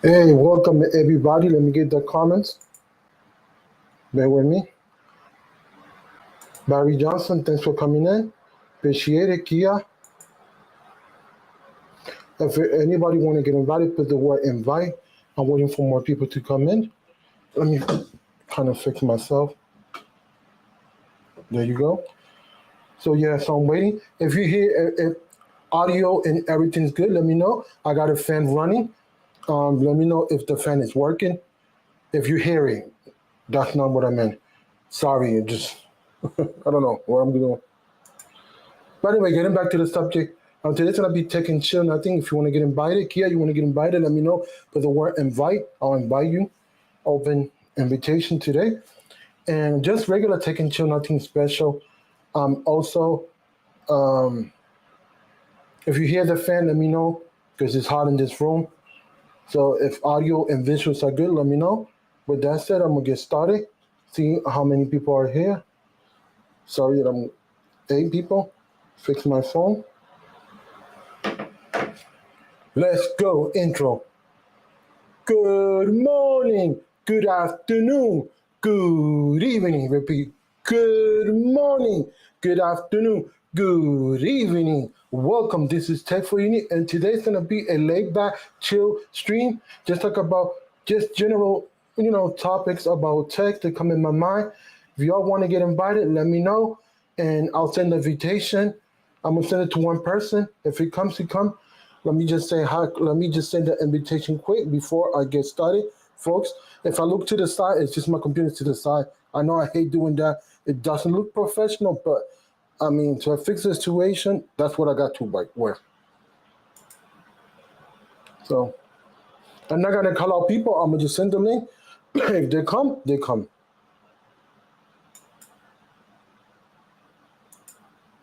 Hey, welcome everybody. Let me get the comments. Bear with me. Barry Johnson, thanks for coming in. Appreciate it, Keiah. If anybody want to get invited, put the word invite. I'm waiting for more people to come in. Let me kind of fix myself. There you go. So yeah, so I'm waiting. If you hear if audio and everything's good, let me know. I got a fan running. Let me know if the fan is working. If you're hearing, that's not what I meant. Sorry, it just I don't know what I'm doing. But anyway, getting back to the subject, today's gonna be tech and chill. And I think if you want to get invited, Keiah, you want to get invited, let me know. Put the word invite. I'll invite you. Open invitation today. And just regular tech and chill, nothing special. Also, um, if you hear the fan, let me know because it's hot in this room. So if audio and visuals are good, let me know. With that said, I'm gonna get started. See how many people are here. Sorry that I'm 8 people. Fix my phone. Let's go. Intro. Good morning. Good afternoon. Good evening. Repeat. Good morning. Good afternoon. Good evening. Welcome. This is Tech for Uni, and today's gonna be a laid back, chill stream. Just talk about just general, topics about tech that come in my mind. If y'all want to get invited, let me know, and I'll send the invitation. I'm gonna send it to one person. If it comes, it comes. Let me just say hi. Let me just send the invitation quick before I get started, folks. If I look to the side, it's just my computer to the side. I know I hate doing that. It doesn't look professional, but I mean, to fix the situation, that's what I got to work. So I'm not gonna call out people. I'm gonna just send the link. If they come, they come.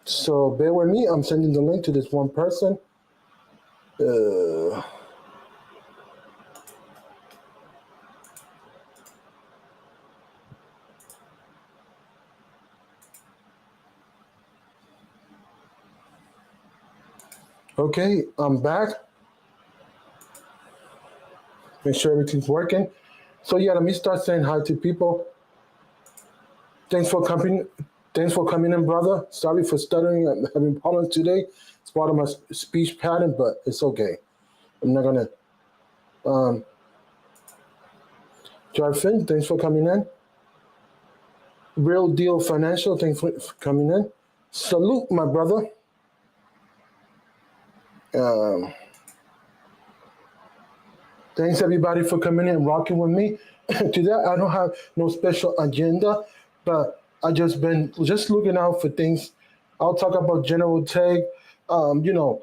So bear with me. I'm sending the link to this one person. Uh, okay, I'm back. Make sure everything's working. So yeah, let me start saying hi to people. Thanks for coming. Thanks for coming in, brother. Sorry for stuttering. I'm having problems today. It's part of my speech pattern, but it's okay. I'm not gonna. Um, SharkFin, thanks for coming in. Real Deal Financial, thanks for coming in. Salute, my brother. Um, Thanks everybody for coming in and rocking with me. Today I don't have no special agenda, but I just been just looking out for things. I'll talk about general tech, um, you know,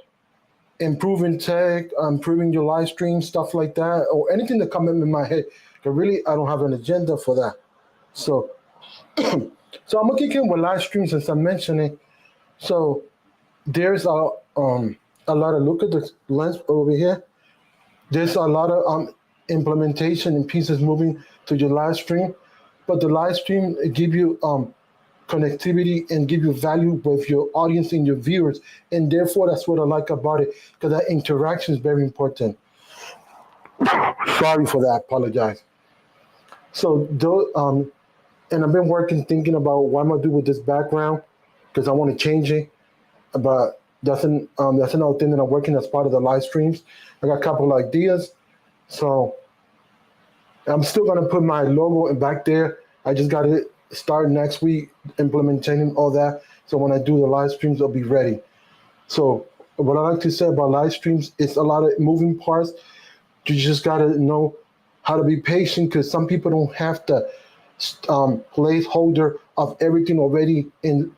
improving tech, improving your live stream, stuff like that, or anything that come in my head. But really, I don't have an agenda for that. So, so I'm gonna kick in with live streams since I mentioned it. So there's a lot of look at the lens over here. There's a lot of implementation and pieces moving to your live stream, but the live stream give you connectivity and give you value with your audience and your viewers, and therefore that's what I like about it because that interaction is very important. Sorry for that. Apologize. So, and I've been working thinking about what I'm gonna do with this background because I want to change it, but that's another thing that I'm working as part of the live streams. I got a couple of ideas, so I'm still gonna put my logo back there. I just got to start next week implementing all that. So when I do the live streams, it'll be ready. So what I like to say about live streams, it's a lot of moving parts. You just gotta know how to be patient because some people don't have the placeholder of everything already in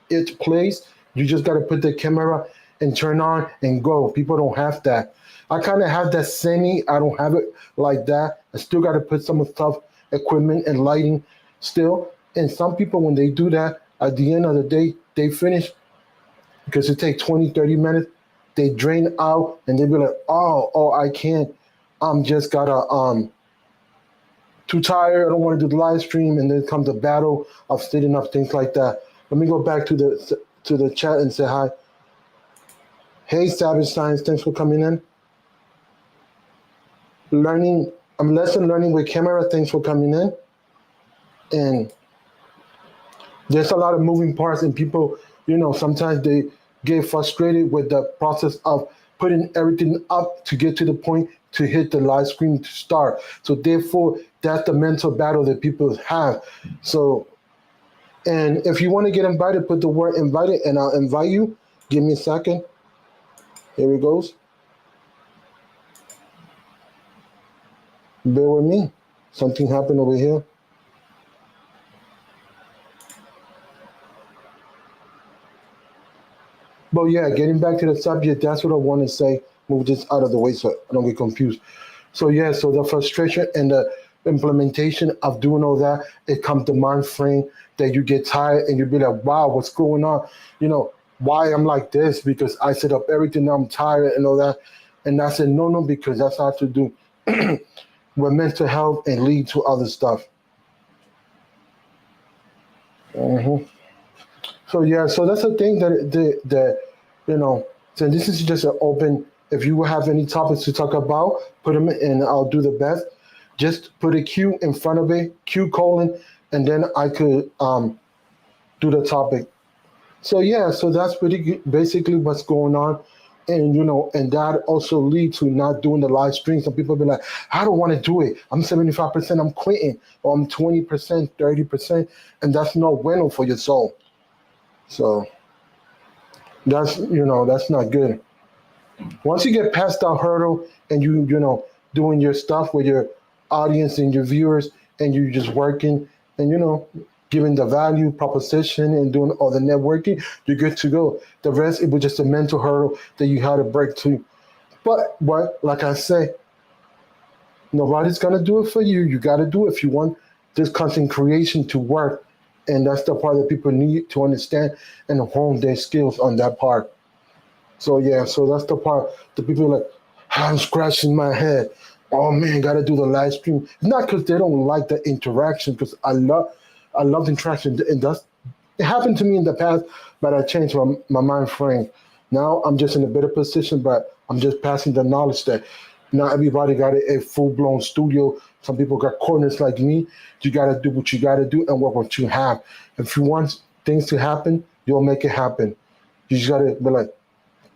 its place. You just gotta put the camera and turn on and go. People don't have that. I kind of have that semi. I don't have it like that. I still gotta put some stuff, equipment and lighting still. And some people, when they do that, at the end of the day, they finish because it takes 20, 30 minutes. They drain out and they be like, oh, I can't. I'm just gotta too tired. I don't want to do the live stream, and then comes the battle of sitting up, things like that. Let me go back to the chat and say hi. Hey, Savage Science, thanks for coming in. learning. I'm lesson learning with camera. Things for coming in, and there's a lot of moving parts, and people, sometimes they get frustrated with the process of putting everything up to get to the point to hit the live screen to start. So therefore, that's the mental battle that people have. So, and if you want to get invited, put the word invited, and I'll invite you. Give me a second. Here it goes. Bear with me. Something happened over here. But yeah, getting back to the subject, that's what I want to say. Move this out of the way so I don't get confused. So yeah, so the frustration and the implementation of doing all that, it comes to mind frame that you get tired and you be like, wow, what's going on? Why I'm like this? Because I set up everything, now I'm tired and all that. And I said, no, because that's how to do with mental health and lead to other stuff. hmm So yeah, so that's the thing that you know. So this is just an open. If you have any topics to talk about, put them in, and I'll do the best. Just put a Q in front of it, Q colon, and then I could do the topic. So yeah, so that's basically what's going on, and and that also leads to not doing the live stream. Some people be like, I don't want to do it. I'm 75%. I'm quitting, or I'm 20%, 30%, and that's no bueno for your soul. So. That's not good. Once you get past that hurdle and doing your stuff with your audience and your viewers, and you just working and giving the value proposition and doing all the networking, you're good to go. The rest, it was just a mental hurdle that you had to break through. But like I say, nobody's gonna do it for you. You got to do it if you want this content creation to work, and that's the part that people need to understand and hone their skills on that part. So yeah, so that's the part the people are like, I'm scratching my head. Oh man, gotta do the live stream. Not because they don't like the interaction, because I love the interaction, and that's it happened to me in the past, but I changed my mind frame. Now I'm just in a better position, but I'm just passing the knowledge that not everybody got a full blown studio. Some people got corners like me. You gotta do what you gotta do and work what you have. If you want things to happen, you'll make it happen. You just gotta be like,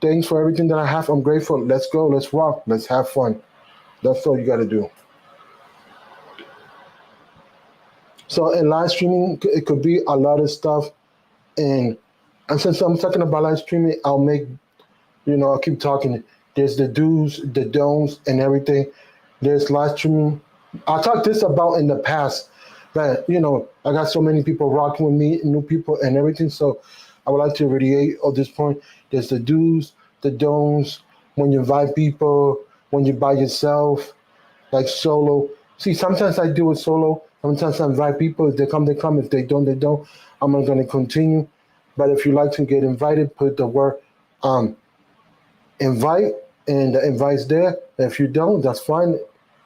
thanks for everything that I have. I'm grateful. Let's go. Let's rock. Let's have fun. That's all you gotta do. So in live streaming, it could be a lot of stuff. And since I'm talking about live streaming, I'll keep talking. There's the do's, the don'ts, and everything. There's live streaming. I talked this about in the past that, I got so many people rocking with me, new people and everything. So I would like to reiterate at this point. There's the do's, the don'ts, when you invite people, when you're by yourself, like solo. See, sometimes I do it solo. Sometimes I invite people. If they come, they come. If they don't, they don't. I'm not going to continue. But if you like to get invited, put the word um, invite, and the invite's there. If you don't, that's fine.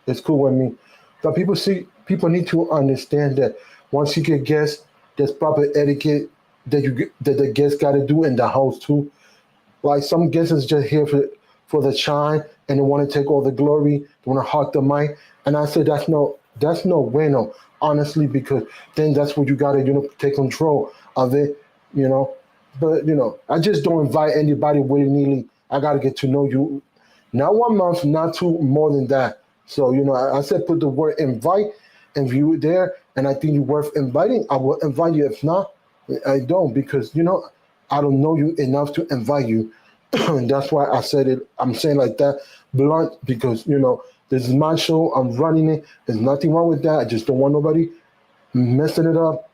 It's cool with me. But people need to understand that once you get guests, there's proper etiquette that the guests got to do in the house too. Like some guests is just here for the shine, and they want to take all the glory. They want to hog the mic, and I say that's no bueno, honestly, because then that's what you got to take control of it, you know. But I just don't invite anybody willy nilly. I got to get to know you, not 1 month, not two, more than that. So I said put the word invite and view it there, and I think you're worth inviting. I will invite you. If not, I don't, because I don't know you enough to invite you. And that's why I said it. I'm saying like that blunt because this is my show. I'm running it. There's nothing wrong with that. I just don't want nobody messing it up.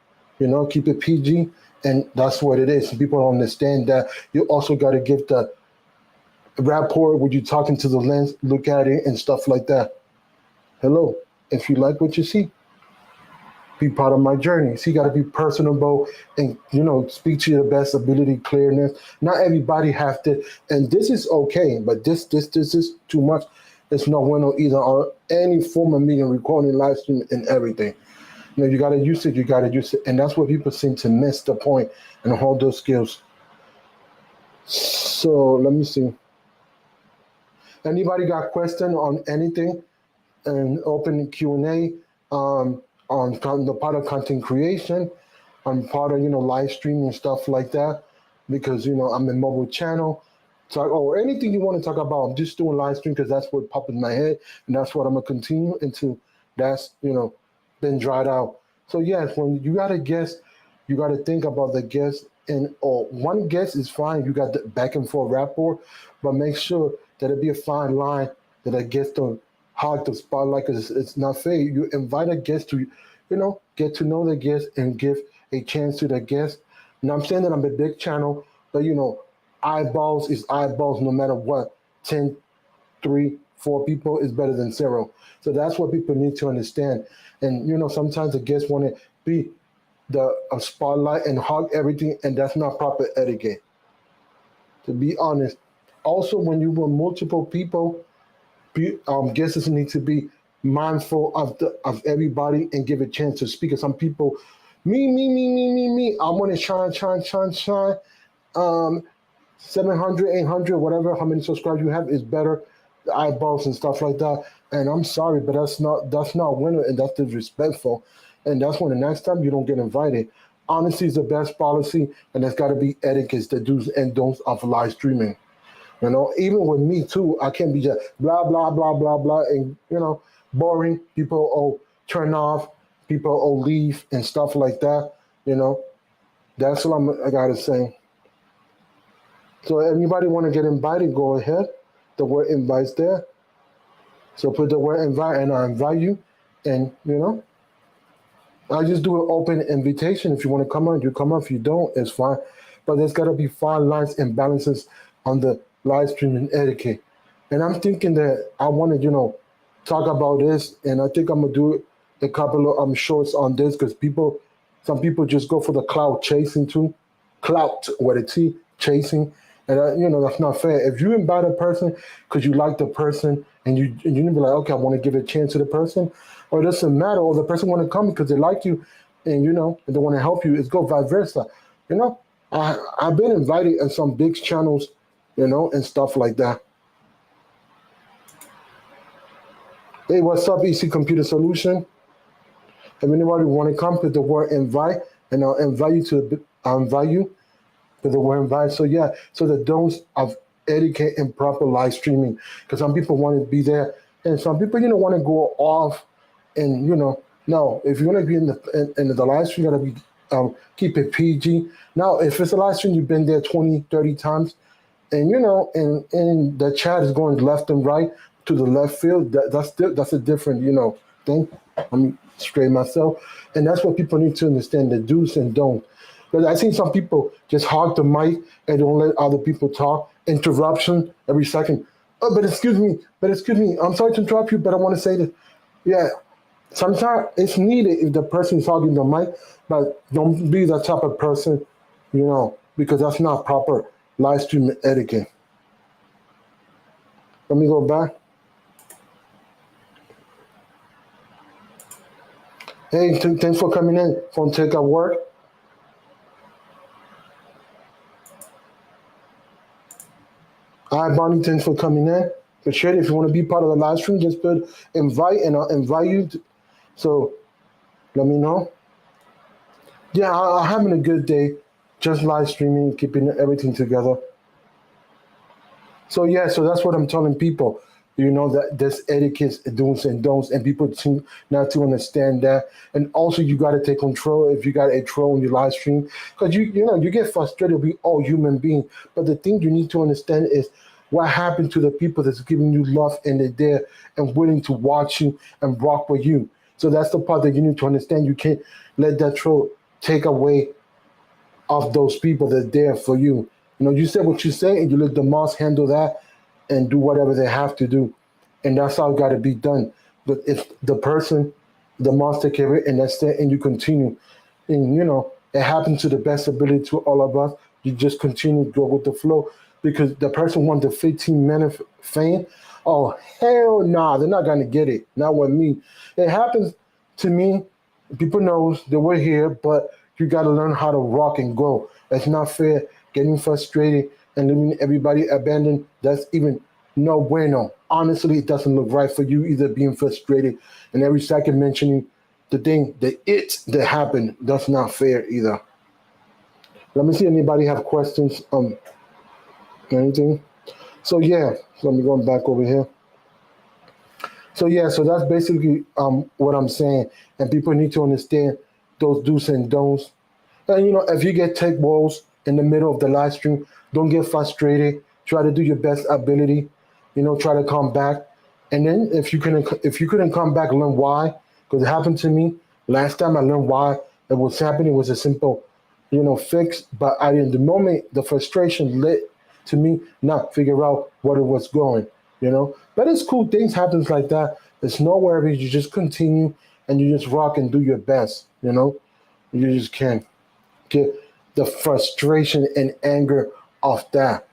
Keep it PG, and that's what it is. Some people don't understand that. You also got to give the rapport when you're talking to the lens, look at it and stuff like that. Hello, if you like what you see, be part of my journey. So you got to be personable and speak to your best ability, clearness. Not everybody have to, and this is okay, but this is too much. It's not bueno either on any form of media, recording, live stream, and everything. You got to use it. You got to use it, and that's where people seem to miss the point and hold those skills. So let me see. Anybody got question on anything? and open Q&A on the part of content creation. I'm part of live streaming and stuff like that because I'm a mobile channel. So or anything you want to talk about, I'm just doing live stream because that's what popped in my head, and that's what I'm gonna continue until that's been dried out. So yes, when you got a guest, you got to think about the guest, and or one guest is fine. You got the back and forth rapport, but make sure that it be a fine line that a guest don't hog the spotlight because it's not fair. You invite a guest to, get to know the guest and give a chance to the guest. And I'm saying that I'm a big channel, but eyeballs is eyeballs no matter what. 10, 3, 4 people is better than zero. So that's what people need to understand. And sometimes the guests want to be the spotlight and hug everything, and that's not proper etiquette. To be honest. Also, when you want multiple people, guests need to be mindful of everybody and give a chance to speak. And some people, me. I want to shine. Um, 700, 800, whatever, how many subscribers you have is better, the eyeballs and stuff like that. And I'm sorry, but that's not winner, and that's disrespectful. And that's when the next time you don't get invited. Honesty is the best policy, and there's got to be etiquettes, the do's and don'ts of live streaming. Even with me too, I can't be just blah blah blah blah blah, and boring. People turn off, people leave and stuff like that. That's what I gotta say. So anybody want to get invited, go ahead. The word invite's there. So put the word invite and I invite you. And I just do an open invitation. If you want to come on, you come on. If you don't, it's fine. But there's gotta be fine lines and balances on the live streaming etiquette. And I'm thinking that I want to, talk about this, and I think I'm gonna do a couple of shorts on this because some people just go for the clout chasing too, clout with a T chasing, and that's not fair. If you invite a person because you like the person and you be like, okay, I want to give a chance to the person, or it doesn't matter, or the person want to come because they like you, and and they want to help you, it's go vice versa. I've been invited in some big channels, and stuff like that. Hey, what's up, Eazy Computer Solution? If anybody want to come, put the word invite, and I'll invite you with the word invite. So yeah, so the don'ts of etiquette and proper live streaming, because some people want to be there, and some people want to go off, and no. If you want to be in the live stream, you gotta be keep it PG. Now, if it's a live stream, you've been there 20, 30 times, and and the chat is going left and right to the left field. That's a different thing. Let me straighten myself, and that's what people need to understand: the do's and don'ts. But I see some people just hog the mic and don't let other people talk. Interruption every second. Oh, but excuse me. I'm sorry to interrupt you, but I want to say this. Yeah, sometimes it's needed if the person is hogging the mic, but don't be that type of person, because that's not proper live stream etiquette. Let me go back. Hey, thanks for coming in from Take Out Work. Hi, Bonnie, thanks for coming in. Appreciate it. If you want to be part of the live stream, just put invite and I'll invite you. So let me know. Yeah, I'm having a good day. Just live streaming, keeping everything together. So yeah, so that's what I'm telling people. That there's etiquettes, do's and don'ts, and people seem not to understand that. And also, you got to take control if you got a troll in your live stream, because you get frustrated. We all human beings, but the thing you need to understand is what happened to the people that's giving you love and they're there and willing to watch you and rock with you. So that's the part that you need to understand. You can't let that troll take away of those people that are there for you. You said what you say, and you let the moms handle that and do whatever they have to do. And that's how it got to be done. But if the moms take care of it, and that's it, and you continue, and it happens to the best ability to all of us. You just continue to go with the flow because the person wants the 15-minute fame. Oh, hell nah, they're not going to get it. Not with me. It happens to me. People know that we're here, but you got to learn how to rock and grow. It's not fair getting frustrated and leaving everybody abandoned. That's even no bueno. honestly, it doesn't look right for you either being frustrated and every second mentioning the thing, the it that happened. That's not fair either. Let me see anybody have questions. Anything? So yeah, so let me go back over here. So yeah, so that's basically what I'm saying, and people need to understand those do's and don'ts. And if you get tech woes in the middle of the live stream, don't get frustrated. Try to do your best ability. Try to come back. And then if you couldn't come back, learn why. Because it happened to me last time. I learned why it was happening. It was a simple, fix. But in the moment, the frustration led to me not figure out what it was going. But it's cool. Things happens like that. It's no worries. You just continue and you just rock and do your best. You just can get the frustration and anger off that.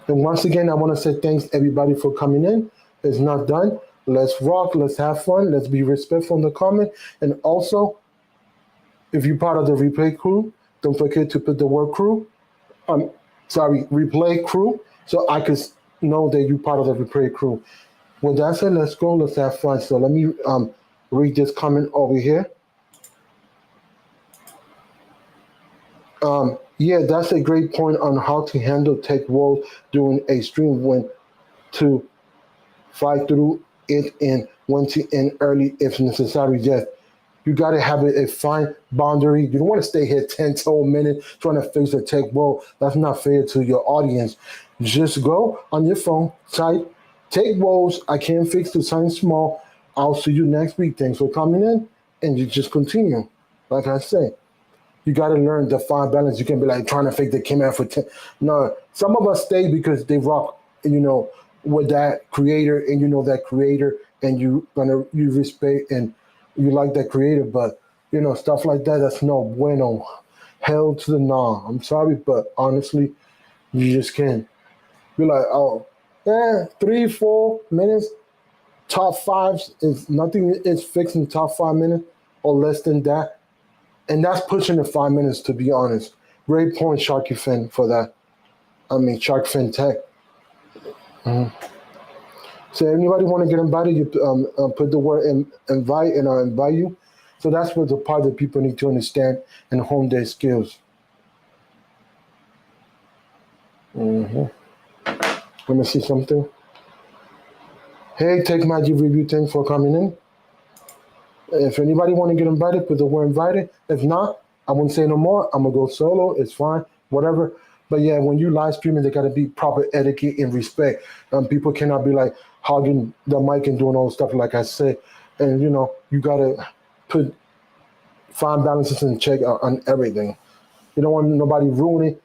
And once again, I want to say thanks everybody for coming in. It's not done. Let's rock. Let's have fun. Let's be respectful in the comment. And also, if you're part of the replay crew, don't forget to put the word crew. Um, sorry, replay crew, so I could know that you're part of the replay crew. With that said, let's go. Let's have fun. So let me read this comment over here. Yeah, that's a great point on how to handle tech woes during a stream, when to fight through it and when to end early if necessary. Yes, you got to have a fine boundary. You don't want to stay here 10 whole minutes trying to fix a tech woe. That's not fair to your audience. Just go on your phone, type tech woes I can't fix to something small. I'll see you next week. Thanks for coming in, and you just continue. Like I say, you got to learn the fine balance. You can be like trying to fake the came out for 10. No, some of us stay because they rock, with that creator, and that creator, and you respect and you like that creator. But stuff like that, that's no bueno. Hell to the nah. I'm sorry, but honestly, you just can't be like, oh, yeah, 3 4 minutes, top fives is nothing is fixing top 5 minutes or less than that. And that's pushing the 5 minutes, to be honest. Great point, SharkFin, for that. I mean, SharkFin Tech. So anybody want to get invited, you put the word invite, and I'll invite you. So that's what the part that people need to understand and hone their skills. Let me see something. Hey, Tech Magic Review, thanks for coming in. If anybody want to get invited, put the word invited. If not, I wouldn't say no more. I'm going to go solo. It's fine, whatever. But yeah, when you live streaming, they got to be proper etiquette and respect. People cannot be like hogging the mic and doing all the stuff like I said. And, you got to put fine balances in check on everything. You don't want nobody ruining it,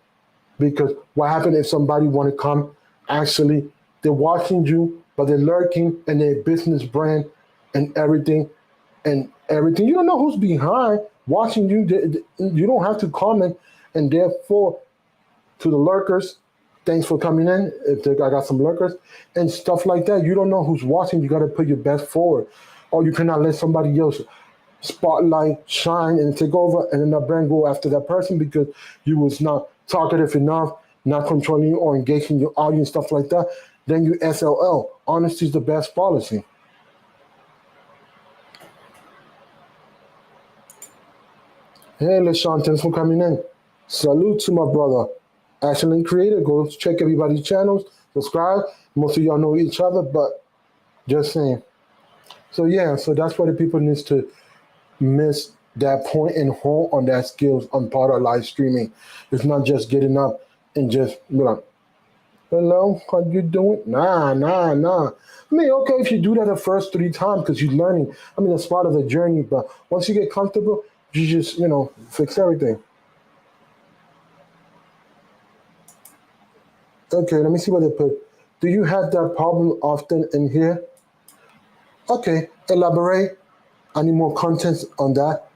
because what happened if somebody want to come, actually, they're watching you, but they're lurking and their business brand and everything. You don't know who's behind watching you. You don't have to comment, and therefore, to the lurkers, thanks for coming in. I got some lurkers and stuff like that. You don't know who's watching. You got to put your best forward, or you cannot let somebody else spotlight shine and take over, and then the brand go after that person because you was not talkative enough, not controlling or engaging your audience, stuff like that. Then you SLL. Honesty is the best policy. Hey, LeSean, thanks for coming in. Salute to my brother. Excellent creator. Go check everybody's channels. Subscribe. Most of y'all know each other, but just saying. So yeah, so that's why the people needs to miss that point and hone on that skills on part of live streaming. It's not just getting up and just be like, hello, how you doing? Nah. I mean, okay, if you do that the first 3 times because you're learning. I mean, it's part of the journey, but once you get comfortable, you just, fix everything. Okay, let me see what they put. Do you have that problem often in here? Okay, elaborate. I need more content on that.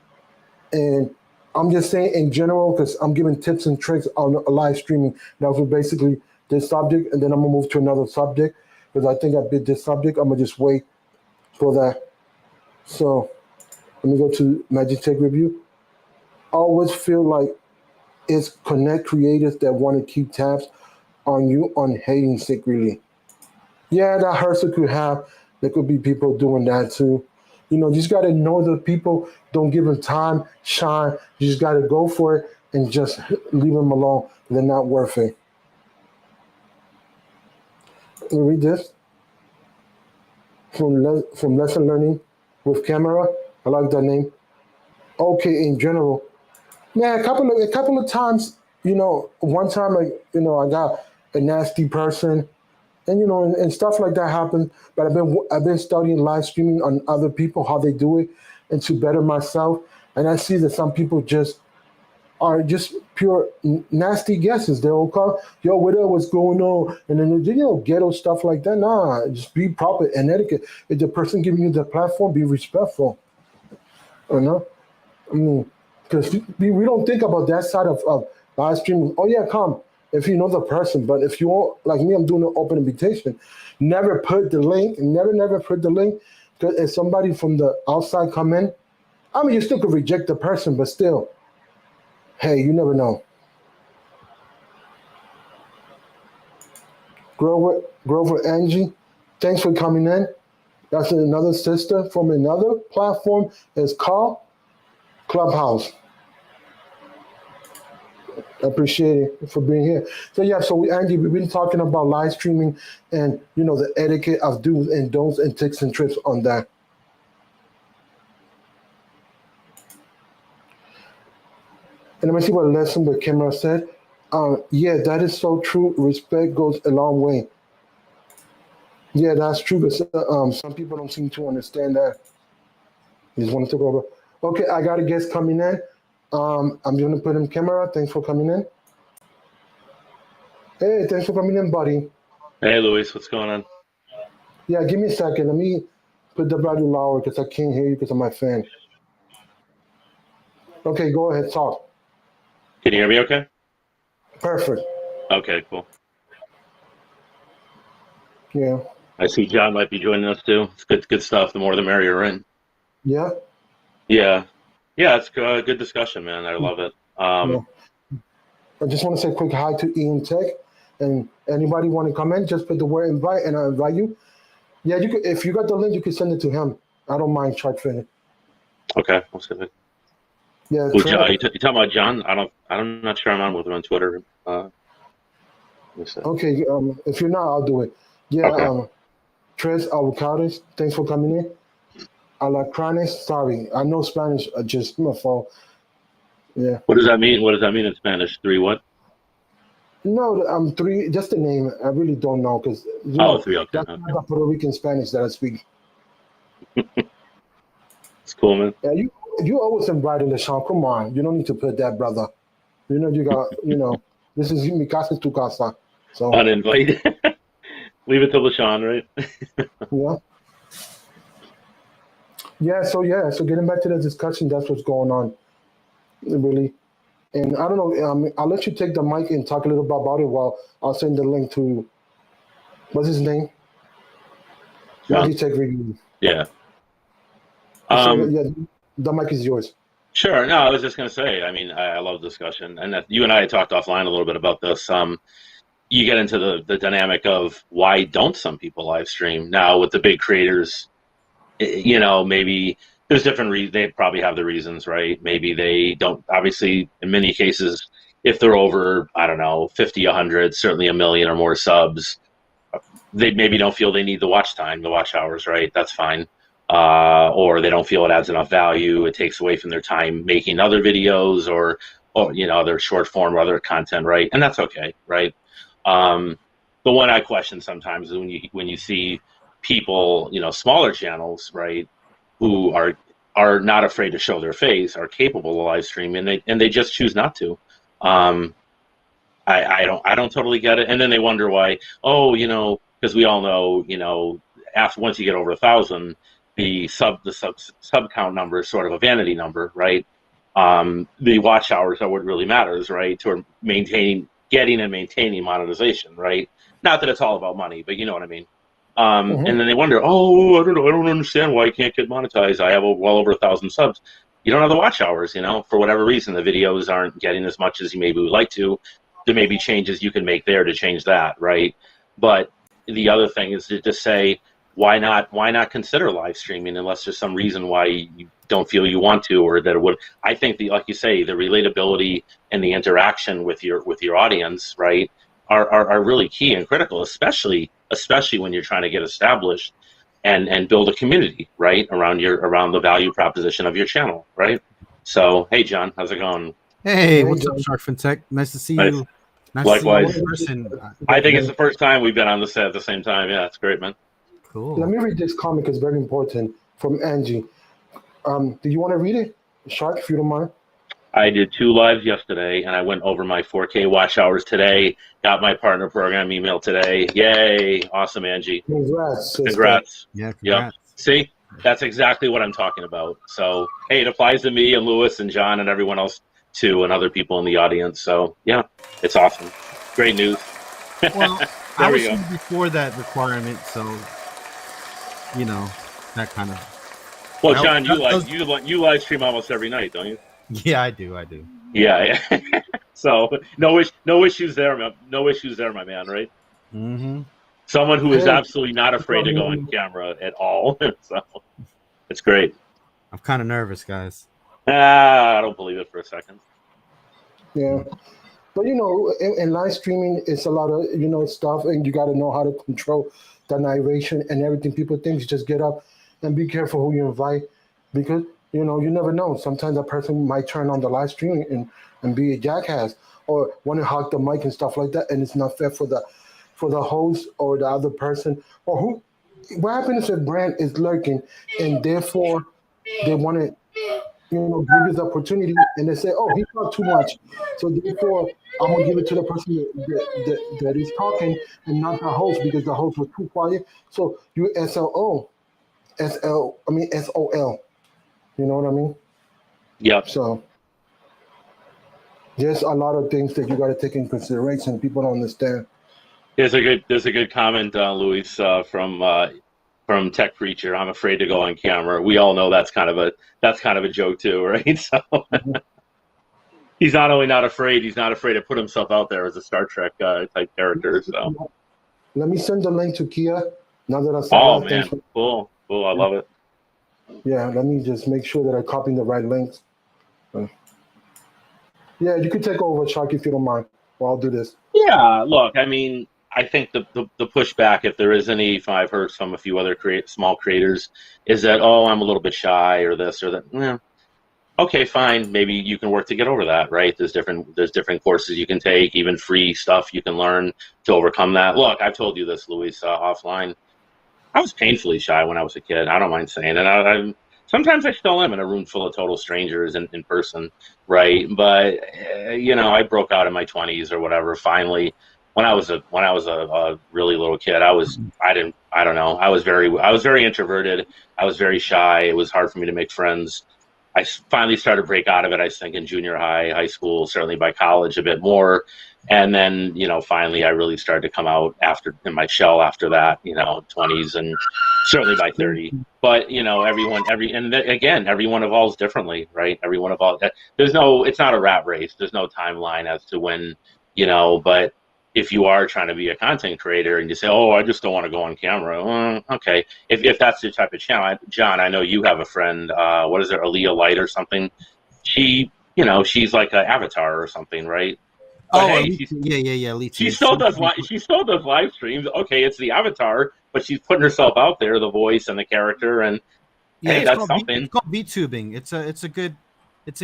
And I'm just saying in general, because I'm giving tips and tricks on live streaming. That was basically this subject, and then I'm gonna move to another subject because I think I did this subject. I'm gonna just wait for that. So let me go to Magic Tech Review. I always feel like it's connect creators that want to keep tabs on you on hating secretly. Yeah, that hurts it could have. There could be people doing that too. You just got to know the people. Don't give them time, shine. You just got to go for it and just leave them alone. They're not worth it. You read this from lesson learning with camera. I like that name. Okay, in general, yeah, a couple of times. One time, I got a nasty person, and stuff like that happens. But I've been studying live streaming on other people how they do it, and to better myself. And I see that some people just are just pure nasty guesses. They'll call, yo, what up, what's going on? And then ghetto stuff like that. Nah, just be proper and etiquette. If the person giving you the platform, be respectful. You know, I mean, because we don't think about that side of live streaming. Oh yeah, come if you know the person. But if you won't, like me, I'm doing an open invitation. Never put the link. Never put the link. Because if somebody from the outside come in, I mean, you still could reject the person, but still, hey, you never know. Grover Angie, thanks for coming in. That's another sister from another platform. It's called Clubhouse. I appreciate it for being here. So yeah, Angie, we've been talking about live streaming and the etiquette of do's and don'ts and tips and tricks on that. And let me see what lesson the camera said. Yeah, that is so true. Respect goes a long way. Yeah, that's true. But some people don't seem to understand that. You just want to take over. Okay, I got a guest coming in. I'm going to put him camera. Thanks for coming in. Hey, thanks for coming in, buddy. Hey, Luis, what's going on? Yeah, give me a second. Let me put the volume lower because I can't hear you because of my fan. Okay, go ahead, talk. Can you hear me okay? Perfect. Okay, cool. Yeah. I see John might be joining us too. It's good stuff. The more the merrier, right? Yeah. Yeah. Yeah, it's a good discussion, man. I love it. Yeah. I just want to say a quick hi to Ian Tech. And anybody want to come in, just put the word invite and I'll invite you. Yeah, you could, if you got the link, you can send it to him. I don't mind SharkFin. Okay, that's good. Yeah. You talking about John? I'm not sure I'm on with him on Twitter. Okay, if you're not, I'll do it. Yeah, okay. Tres Avocados, thanks for coming in. Alacranes, sorry, I know Spanish, just my fault. Yeah. What does that mean? What does that mean in Spanish? 3 what? No, 3, just the name. I really don't know because 3, okay. That's not the Puerto Rican Spanish that I speak. It's cool, man. Yeah, you always invited LeSean. Come on, you don't need to put that, brother. You got, this is mi casa, tu casa. So uninvited. Leave it to LeSean, right? Yeah. Yeah, so getting back to the discussion, that's what's going on, really. And I don't know, I'll let you take the mic and talk a little bit about it while I'll send the link to, what's his name? Tech Review. Yeah. Yeah, the mic is yours. Sure. No, I was just going to say, I mean, I love discussion. And you and I talked offline a little bit about this. You get into the dynamic of why don't some people live stream now with the big creators? Maybe there's different reasons. They probably have the reasons, right? Maybe they don't. Obviously, in many cases, if they're over, I don't know, 50, 100, certainly 1 million or more subs, they maybe don't feel they need the watch time, the watch hours, right? That's fine. Or they don't feel it adds enough value. It takes away from their time making other videos or other short form or other content, right? And that's okay, right? The one I question sometimes is when you see people, smaller channels, right, who are not afraid to show their face, are capable of live streaming, and they just choose not to. I don't totally get it. And then they wonder why. Because we all know, once you get over 1,000, the sub count number is sort of a vanity number, right? The watch hours are what really matters, right? To getting and maintaining monetization, right? Not that it's all about money, but you know what I mean. And then they wonder, I don't understand why I can't get monetized. I have well over 1,000 subs. You don't have the watch hours, for whatever reason. The videos aren't getting as much as you maybe would like to. there may be changes you can make there to change that, right? But the other thing is to just say, why not consider live streaming unless there's some reason why you don't feel you want to, or that it would. I think like you say, the relatability and the interaction with your audience, right, are really key and critical, especially when you're trying to get established and build a community, right, around the value proposition of your channel, right? So, hey, John, how's it going? Hey, what's up, SharkFin Tech? Nice to see you. Nice Likewise. to see you in person. I think it's the first time we've been on the set at the same time. Yeah, it's great, man. Cool. Let me read this comic. It's very important from Angie. Do you want to read it, Shark, if you don't mind? I did 2 lives yesterday, and I went over my 4K watch hours today. Got my partner program email today. Yay! Awesome, Angie. Congrats. Congrats. Yeah, congrats. Yep. See, that's exactly what I'm talking about. So, hey, it applies to me and Lewis and John and everyone else too, and other people in the audience. So, yeah, it's awesome. Great news. Well, I was here before that requirement, so that kind of. Well, John, you live stream almost every night, don't you? Yeah, I do. Yeah. So no issues there, no issues there, my man. Right? Mm-hmm. Someone who is absolutely not afraid to go on camera at all. So it's great. I'm kind of nervous, guys. I don't believe it for a second. Yeah, but in live streaming, it's a lot of stuff, and you got to know how to control the narration and everything. People think you just get up and be careful who you invite, because you never know. Sometimes a person might turn on the live stream and be a jackass, or want to hog the mic and stuff like that, and it's not fair for the host or the other person, or who. What happens if a brand is lurking, and therefore they want to give you the opportunity, and they say, "Oh, he talked too much," so therefore I'm gonna give it to the person that is talking, and not the host, because the host was too quiet. So you SOL. You know what I mean? Yep. So there's a lot of things that you got to take in consideration. People don't understand. There's a good comment, Luis, from Tech Preacher. I'm afraid to go on camera. We all know that's kind of a joke too, right? So he's not only not afraid, he's not afraid to put himself out there as a Star Trek type character. So let me send the link to Keiah. Now that I saw man, cool, I love it. Yeah, let me just make sure that I copy the right links. Yeah, you could take over, Shark, if you don't mind. Well, I'll do this. Yeah, look, I mean, I think the pushback, if there is any, if I've heard from a few other small creators, is that, I'm a little bit shy or this or that. Okay, fine. Maybe you can work to get over that, right? There's different courses you can take, even free stuff you can learn to overcome that. Look, I've told you this, Luis, offline. I was painfully shy when I was a kid. I don't mind saying it. Sometimes I still am in a room full of total strangers in person, right? But I broke out in my 20s or whatever. Finally, when I was a really little kid, I don't know. I was very introverted. I was very shy. It was hard for me to make friends. I finally started to break out of it, I think, in junior high school, certainly by college a bit more. And then, finally I really started to come out in my shell after that, 20s and certainly by 30. But, everyone evolves differently, right? Everyone evolves. It's not a rat race. There's no timeline as to when, but if you are trying to be a content creator and you say, I just don't want to go on camera. Okay. If that's your type of channel, John, I know you have a friend, what is it, Aaliyah Light or something? She, she's like an avatar or something, right? But yeah. She still does live streams. Okay, it's the avatar, but she's putting herself out there, the voice and the character, and that's something. It's called VTubing. It's a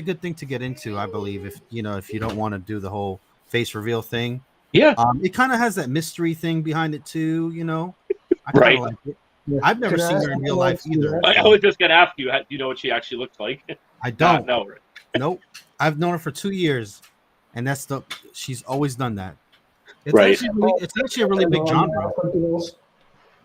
good thing to get into, I believe. If you don't want to do the whole face reveal thing, it kind of has that mystery thing behind it too. I kind of like it. Yeah. I've never seen her in real life either. I was just gonna ask you, do you know what she actually looks like? I don't. No. Nope. I've known her for 2 years. And she's always done that. It's actually a really big genre.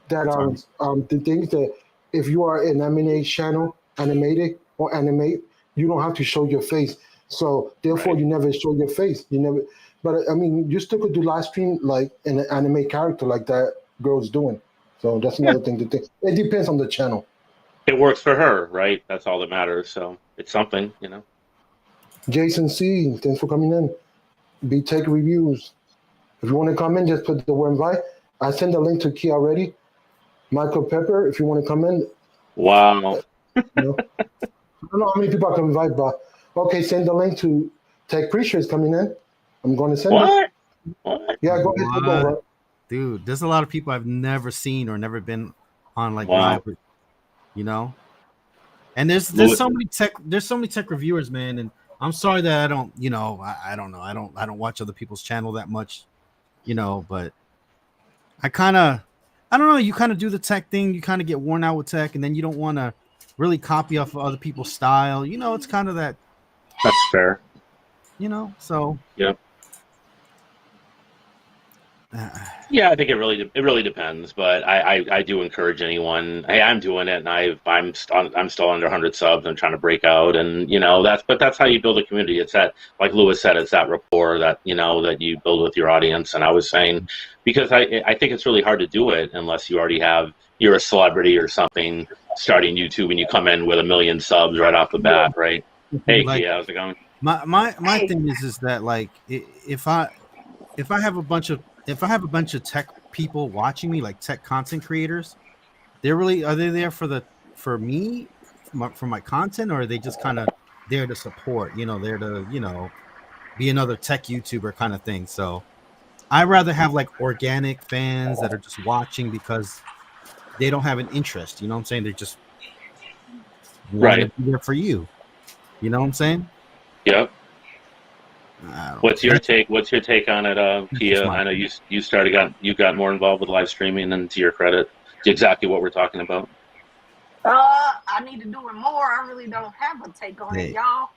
The things that if you are an anime channel, animated or animate, you don't have to show your face. So therefore, you never show your face. You never. But I mean, you still could do live stream like an anime character like that girl's doing. So that's another thing to think. It depends on the channel. It works for her, right? That's all that matters. So it's something, Jason C, thanks for coming in. be Tech Reviews. If you want to come in, just put the word invite. I send the link to Keiah already. Michael Pepper, if you want to come in. Wow. I don't know how many people I can invite, but okay, send the link to Tech Preacher is coming in. I'm going to send it. What? Yeah, go ahead, take over. Dude, there's a lot of people I've never seen or never been on like Wow. live with, And there's so many tech reviewers, man, and I'm sorry that I don't, I don't know. I don't watch other people's channel that much, but I don't know, you kind of do the tech thing, you kind of get worn out with tech, and then you don't want to really copy off of other people's style. It's kind of that. That's fair. So yeah. Yeah, I think it really depends, but I do encourage anyone. Hey, I'm doing it, and I'm still under 100 subs. I'm trying to break out, and that's how you build a community. It's that, like Lewis said, it's that rapport that that you build with your audience. And I was saying, because I think it's really hard to do it unless you already you're a celebrity or something starting YouTube, and you come in with 1 million subs right off the bat, right? Hey, Keiah, how's it going? My thing is that, like, if I have a bunch of tech people watching me, like tech content creators, are they there for me, for my content, or are they just kind of there to support, there to, be another tech YouTuber kind of thing? So I rather have like organic fans that are just watching because they don't have an interest. You know what I'm saying? They're just want to be there for you. You know what I'm saying? Yep. What's your take on it, Keiah? I know you got more involved with live streaming, and to your credit, exactly what we're talking about. I need to do it more. I really don't have a take on it, y'all.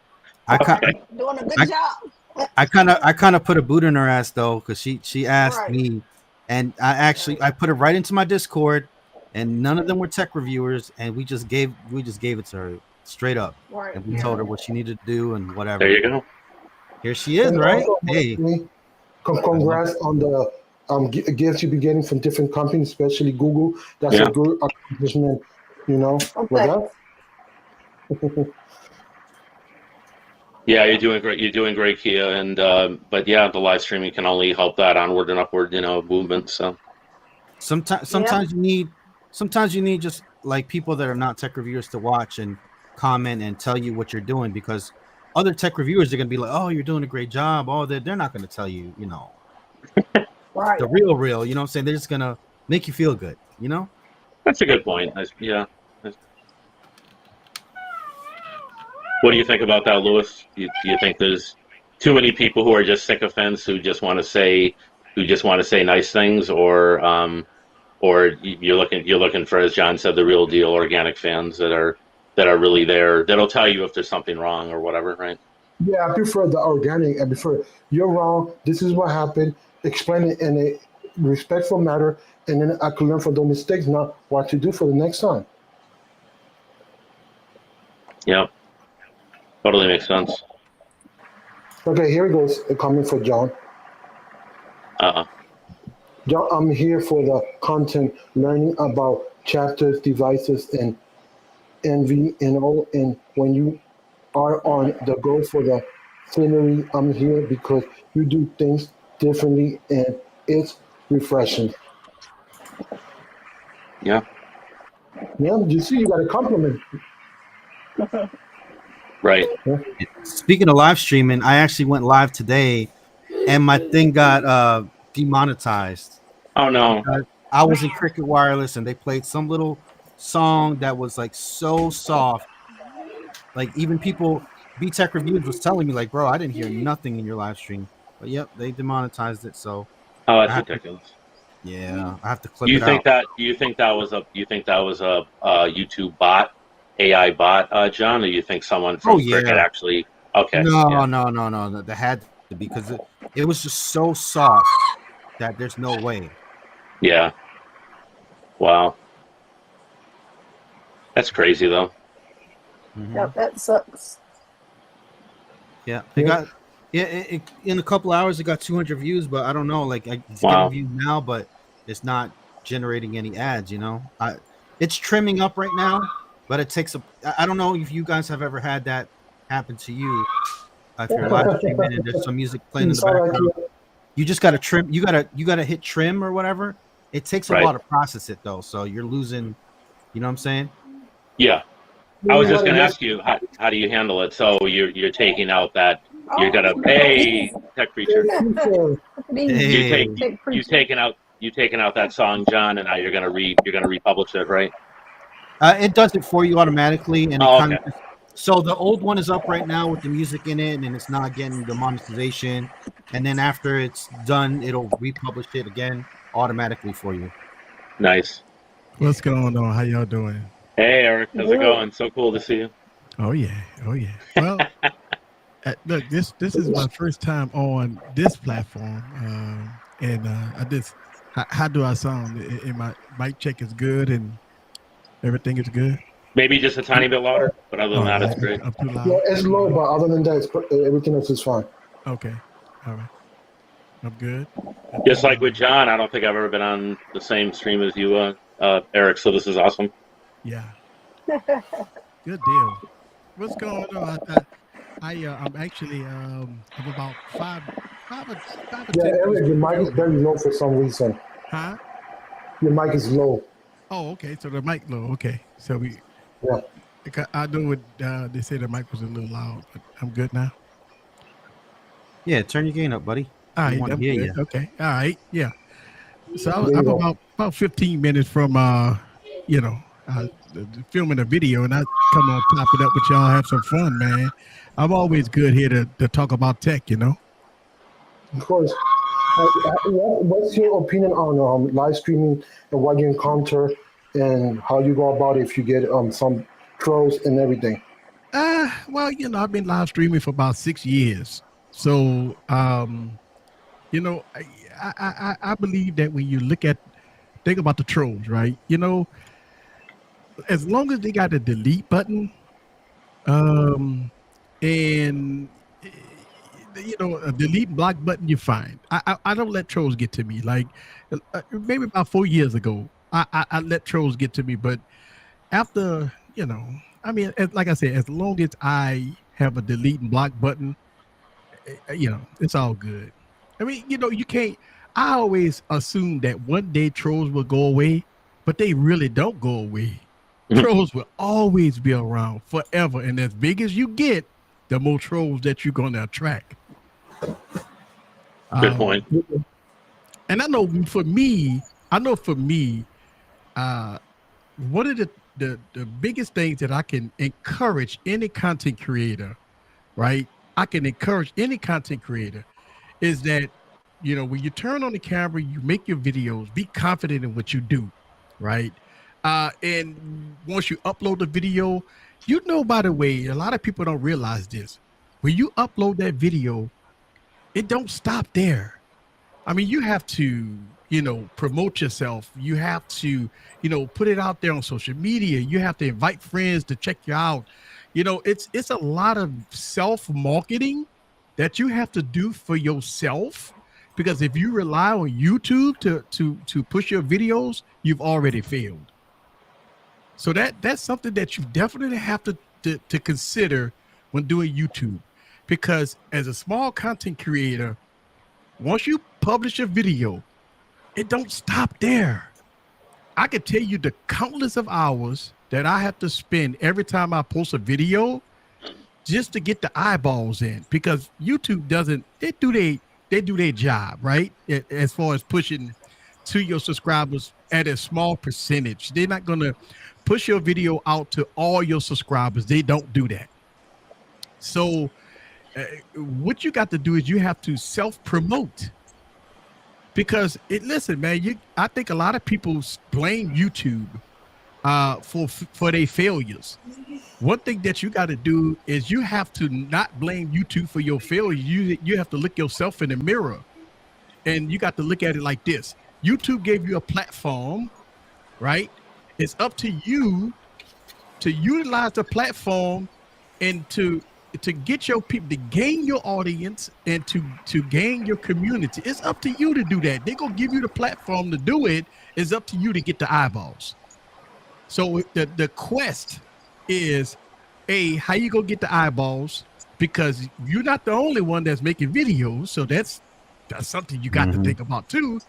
Doing a good job. I kind of put a boot in her ass though, because she asked me, and I put it right into my Discord, and none of them were tech reviewers, and we just gave it to her straight up, and we told her what she needed to do and whatever. There you go. Here she is, right? Hey, congrats on the gifts you've been getting from different companies, especially Google. That's a good accomplishment, with that. Yeah, you're doing great. You're doing great, Keiah. And but yeah, the live streaming can only help that onward and upward, movement. So sometimes you need just like people that are not tech reviewers to watch and comment and tell you what you're doing, because other tech reviewers are going to be like, oh, you're doing a great job. Oh, they're not going to tell you, the real, you know what I'm saying? They're just going to make you feel good, That's a good point. Yeah. What do you think about that, Lewis? Do you think there's too many people who are just sycophants who just want to say nice things, or you're looking for, as John said, the real deal organic fans that are really there, that'll tell you if there's something wrong or whatever, right? Yeah, I prefer the organic. I prefer, you're wrong, this is what happened, explain it in a respectful manner, and then I can learn from those mistakes, now what to do for the next time. Yeah, totally makes sense. Okay, here it goes, a comment for John. John, I'm here for the content, learning about chapters, devices, and envy and all, and when you are on the go for the scenery, I'm here because you do things differently and it's refreshing. Yeah, you see, you got a compliment. Right. Speaking of live streaming, I actually went live today and my thing got demonetized. Oh no. I was in Cricket Wireless and they played some little song that was like so soft, like even people B-Tech Reviews was telling me, like, bro, I didn't hear nothing in your live stream, but yep, they demonetized it. So that's ridiculous. I have to clip it out. Do you think that was a YouTube bot, AI bot, John, or you think someone from Cricket actually? Okay. No, that had to be, because it was just so soft that there's no way. Yeah. Wow. That's crazy, though. Mm-hmm. Yep, that sucks. Yeah, it got in a couple hours. It got 200 views, but I don't know. Like, it's getting views now, but it's not generating any ads. It's trimming up right now, but it takes I don't know if you guys have ever had that happen to you. if you're live streaming and there's some music playing in the background. You just gotta trim. You gotta hit trim or whatever. It takes a while to process it though, so you're losing. You know what I'm saying? Yeah. I was just going to ask you, how do you handle it? So you're taking out that you're gonna pay tech preacher. You taking out that song, John, and now you're gonna republish it, right? It does it for you automatically, and okay. So the old one is up right now with the music in it, and it's not getting the monetization. And then after it's done, it'll republish it again automatically for you. Nice. What's going on? How y'all doing? Hey, Eric. How's it going? So cool to see you. Oh yeah. Well, look, this is my first time on this platform, and I just how do I sound? And my mic check is good, and everything is good. Maybe just a tiny bit louder, but other than that, it's great. I'm too loud. Yeah, it's low, but other than that, everything else is fine. Okay, all right, I'm good. Just like with John, I don't think I've ever been on the same stream as you, Eric. So this is awesome. Yeah, good deal. What's going on? I'm actually I'm about five or yeah, Eric, your mic is very low for some reason. Huh? Your mic is low. Oh, okay. So the mic low. Okay, so we. Yeah. I know what they said the mic was a little loud, but I'm good now. Yeah, turn your gain up, buddy. All right, I'm good. Okay. All right. Yeah. So I'm about 15 minutes from filming a video, and I come on, top it up with y'all, have some fun, man. I'm always good here to talk about tech, you know. Of course. What's your opinion on live streaming and what you encounter and how you go about it if you get some trolls and everything? Well, I've been live streaming for about 6 years. So, I believe that when you think about the trolls, right? As long as they got a delete button, and a delete block button, you're fine. I don't let trolls get to me. Like maybe about 4 years ago, I let trolls get to me, but after, like I said, as long as I have a delete and block button, it's all good. I mean, you can't. I always assume that one day trolls will go away, but they really don't go away. Trolls will always be around forever, and as big as you get, the more trolls that you're going to attract. Good point. And I know for me, one of the biggest things that I can encourage any content creator, right? I can encourage any content creator is that, when you turn on the camera, you make your videos, be confident in what you do, right? And once you upload the video, by the way, a lot of people don't realize this. When you upload that video, it don't stop there. I mean, you have to, promote yourself. You have to, put it out there on social media. You have to invite friends to check you out. It's a lot of self-marketing that you have to do for yourself, because if you rely on YouTube to push your videos, you've already failed. So that's something that you definitely have to consider when doing YouTube, because as a small content creator, once you publish a video, it don't stop there. I can tell you the countless of hours that I have to spend every time I post a video just to get the eyeballs in, because YouTube they do their job, right? As far as pushing to your subscribers at a small percentage. They're not going to push your video out to all your subscribers. They don't do that. So what you got to do is you have to self-promote, because listen, man, I think a lot of people blame YouTube for their failures. One thing that you got to do is you have to not blame YouTube for your failure. You have to look yourself in the mirror, and you got to look at it like this. YouTube gave you a platform, right? It's up to you to utilize the platform and to get your people, to gain your audience and to gain your community. It's up to you to do that. They're going to give you the platform to do it. It's up to you to get the eyeballs. So the quest is, A, how you going to get the eyeballs? because you're not the only one that's making videos. So that's something you got to think about too.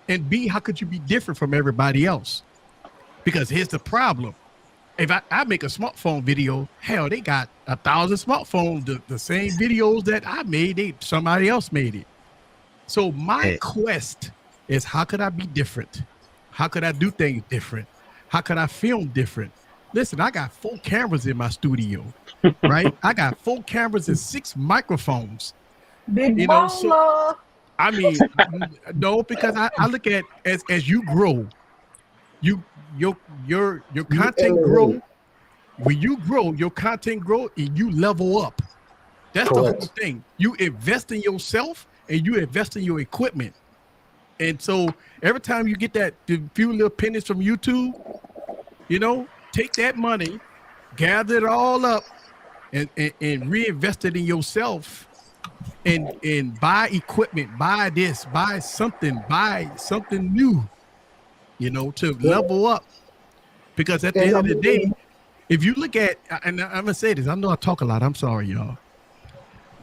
And B, how could you be different from everybody else? Because here's the problem. If I make a smartphone video, hell, they got 1,000 smartphones, the same videos that I made, somebody else made it. So my quest is, how could I be different? How could I do things different? How could I film different? Listen, I got 4 cameras in my studio, right? I got 4 cameras and 6 microphones. Big baller. I mean, no, because I look at as you grow, your content grow. When you grow, your content grow and you level up. That's the whole thing. You invest in yourself and you invest in your equipment. And so every time you get the few little pennies from YouTube, take that money, gather it all up and reinvest it in yourself and buy equipment, buy this, buy something new, to level up. Because at the end of the day, if you look at, and I'm gonna say this, I know I talk a lot. I'm sorry, y'all.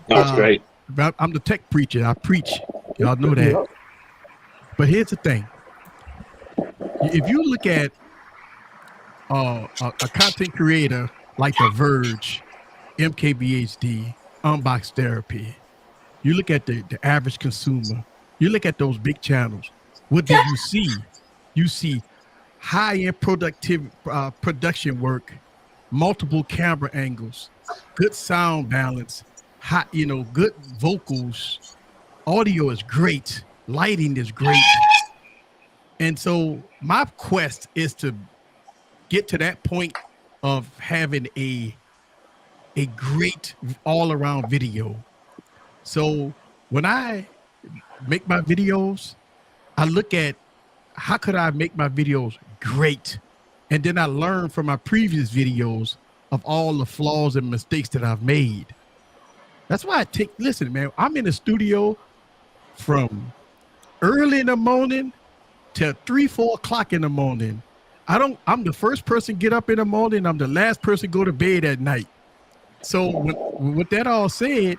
That's great. I'm the tech preacher. I preach. Y'all know that. But here's the thing. If you look at a content creator like The Verge, MKBHD, Unbox Therapy, you look at the average consumer, you look at those big channels, what do you see? You see high-end production work, multiple camera angles, good sound balance, good vocals, audio is great, lighting is great. And so my quest is to get to that point of having a great all-around video. So when I make my videos, I look at how could I make my videos great? And then I learn from my previous videos of all the flaws and mistakes that I've made. That's why listen, man, I'm in the studio from early in the morning till 3-4 o'clock in the morning. I'm the first person get up in the morning. I'm the last person go to bed at night. So with that all said,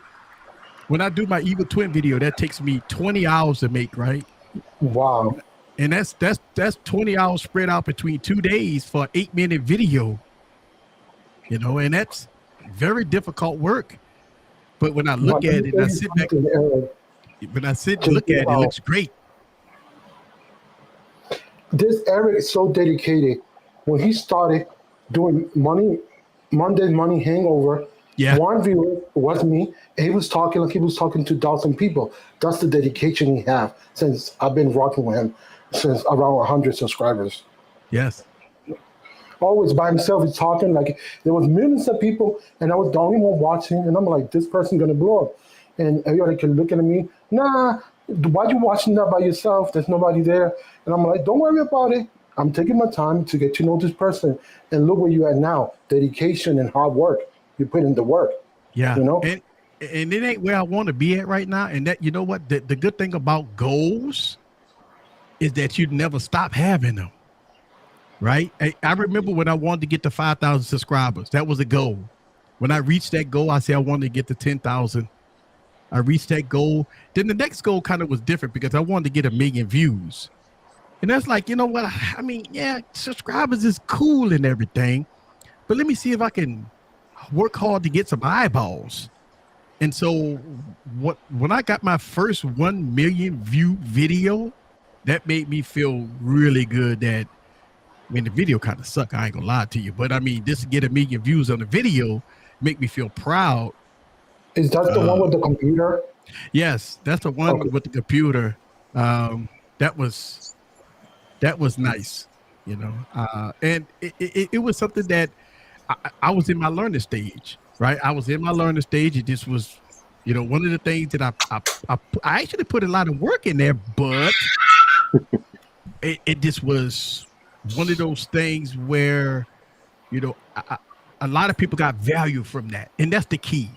when I do my Evil Twin video, that takes me 20 hours to make, right? Wow. And that's 20 hours spread out between 2 days for an 8-minute video. And that's very difficult work. But when I look at it, and I sit back, when I sit and look at it, it looks great. This Eric is so dedicated. When he started doing Monday Money Hangover, one viewer was me, and he was talking like he was talking to 1,000 people. That's the dedication he have since I've been rocking with him since around 100 subscribers. Yes. Always by himself, he's talking like there was millions of people, and I was the only one watching, and I'm like, this person's gonna blow up. And everybody can look at me, nah, why you watching that by yourself? There's nobody there. And I'm like, don't worry about it. I'm taking my time to get to know this person, and look where you at now. Dedication and hard work. You put in the work. Yeah. And it ain't where I want to be at right now. And that, you know what, the good thing about goals is that you never stop having them. Right? I remember when I wanted to get to 5,000 subscribers. That was a goal. When I reached that goal, I said I wanted to get to 10,000. I reached that goal. Then the next goal kind of was different because I wanted to get 1 million views. And that's like, you know what? I mean, yeah, subscribers is cool and everything, but let me see if I can work hard to get some eyeballs. And so when I got my first 1 million view video, that made me feel really good. That, I mean, the video kind of sucked. I ain't gonna lie to you, but I mean, just to get 1 million views on the video make me feel proud. Is that the one with the computer? Yes, that's the one with the computer. That was nice, and it was something that I was in my learning stage, right? I was in my learning stage. It just was, one of the things that I actually put a lot of work in there, but it just was one of those things where, a lot of people got value from that. And that's the key.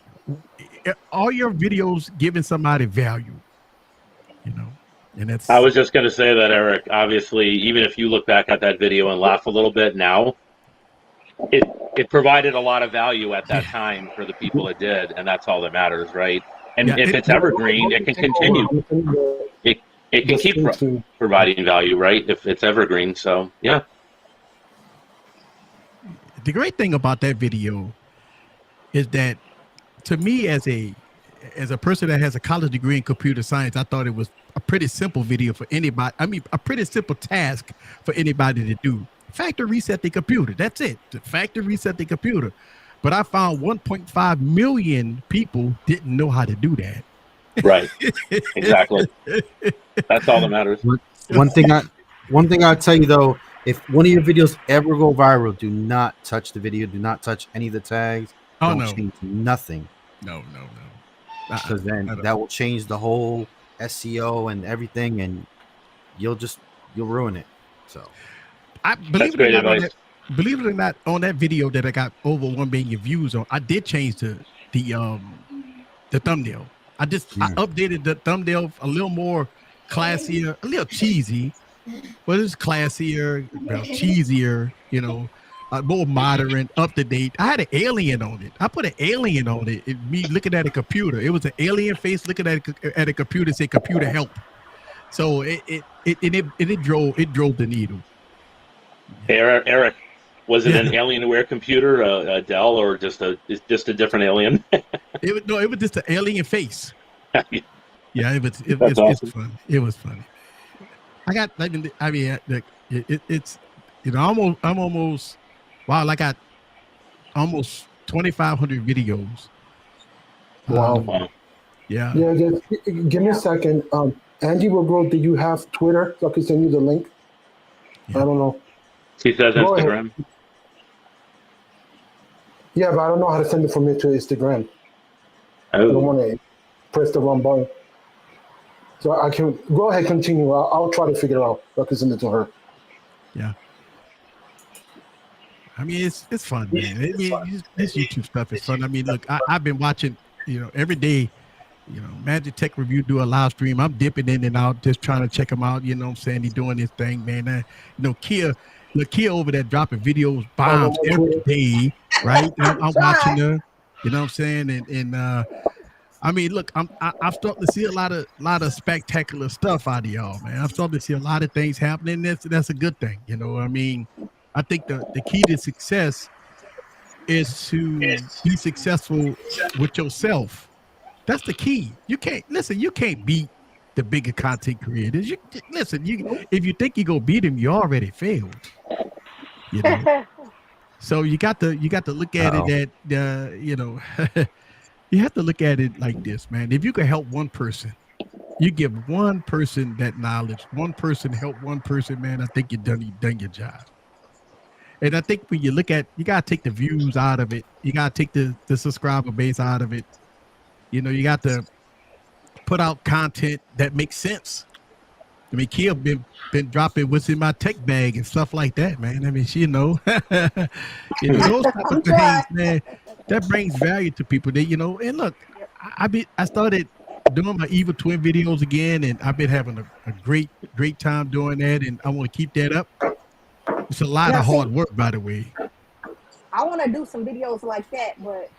All your videos giving somebody value, and that's. I was just going to say that, Eric, obviously, even if you look back at that video and laugh a little bit now, it it provided a lot of value at that time for the people it did, and that's all that matters, right? And if it's evergreen, it can continue. It can keep providing value, right? If it's evergreen, so yeah. The great thing about that video is that, to me, as a person that has a college degree in computer science, I thought it was a pretty simple video for anybody. I mean, a pretty simple task for anybody to do. Factory reset the computer. That's it. Factory reset the computer. But I found 1.5 million people didn't know how to do that. Right. Exactly. That's all that matters. One thing I'll tell you though, if one of your videos ever go viral, do not touch the video. Do not touch any of the tags. Don't change nothing. No. Because then that will change the whole SEO and everything, and you'll ruin it. So I believe it or not, on that video that I got over 1 million views on, I did change the thumbnail. I updated the thumbnail a little more classier, a little cheesy, but it's classier, cheesier, more modern, up to date. I had an alien on it. I put an alien on it. Me looking at a computer. It was an alien face looking at a computer. Say computer help. So it drove the needle. Hey, Eric, was it an Alienware computer, a Dell, or just a different alien? It was just an alien face. Yeah, it was awesome. fun. It was funny. I got, I'm almost. Wow, I got almost 2,500 videos. Wow. Yeah. Yeah, just give me a second. Angie do you have Twitter so I can send you the link? Yeah. I don't know. He says Instagram. Yeah, but I don't know how to send it from here to Instagram. I don't want to press the wrong button. So I can go ahead, continue. I'll try to figure out so I can send it to her. Yeah. I mean, it's fun, man. This YouTube stuff is fun. I mean, look, I've been watching, every day, Magic Tech Review do a live stream. I'm dipping in and out, just trying to check him out. You know what I'm saying? He's doing his thing, man. Keiah over there dropping videos, bombs every day, right? I'm watching her, you know what I'm saying? And I mean, look, I'm starting to see a lot of spectacular stuff out of y'all, man. I'm starting to see a lot of things happening. That's a good thing, I mean. I think the key to success is to be successful with yourself. That's the key. You can't beat the bigger content creators. If you think you're gonna beat them, you already failed. So you got to look at it that you have to look at it like this, man. If you can help one person, you give one person that knowledge, one person help one person, man, I think you've done your job. And I think when you look at, you got to take the views out of it. You got to take the subscriber base out of it. You got to put out content that makes sense. I mean, Keiah been dropping what's in my tech bag and stuff like that, man. I mean, those type of things, man, that brings value to people. And look, I started doing my Evil Twin videos again, and I've been having a great time doing that, and I want to keep that up. It's a lot of hard work, by the way. I want to do some videos like that, but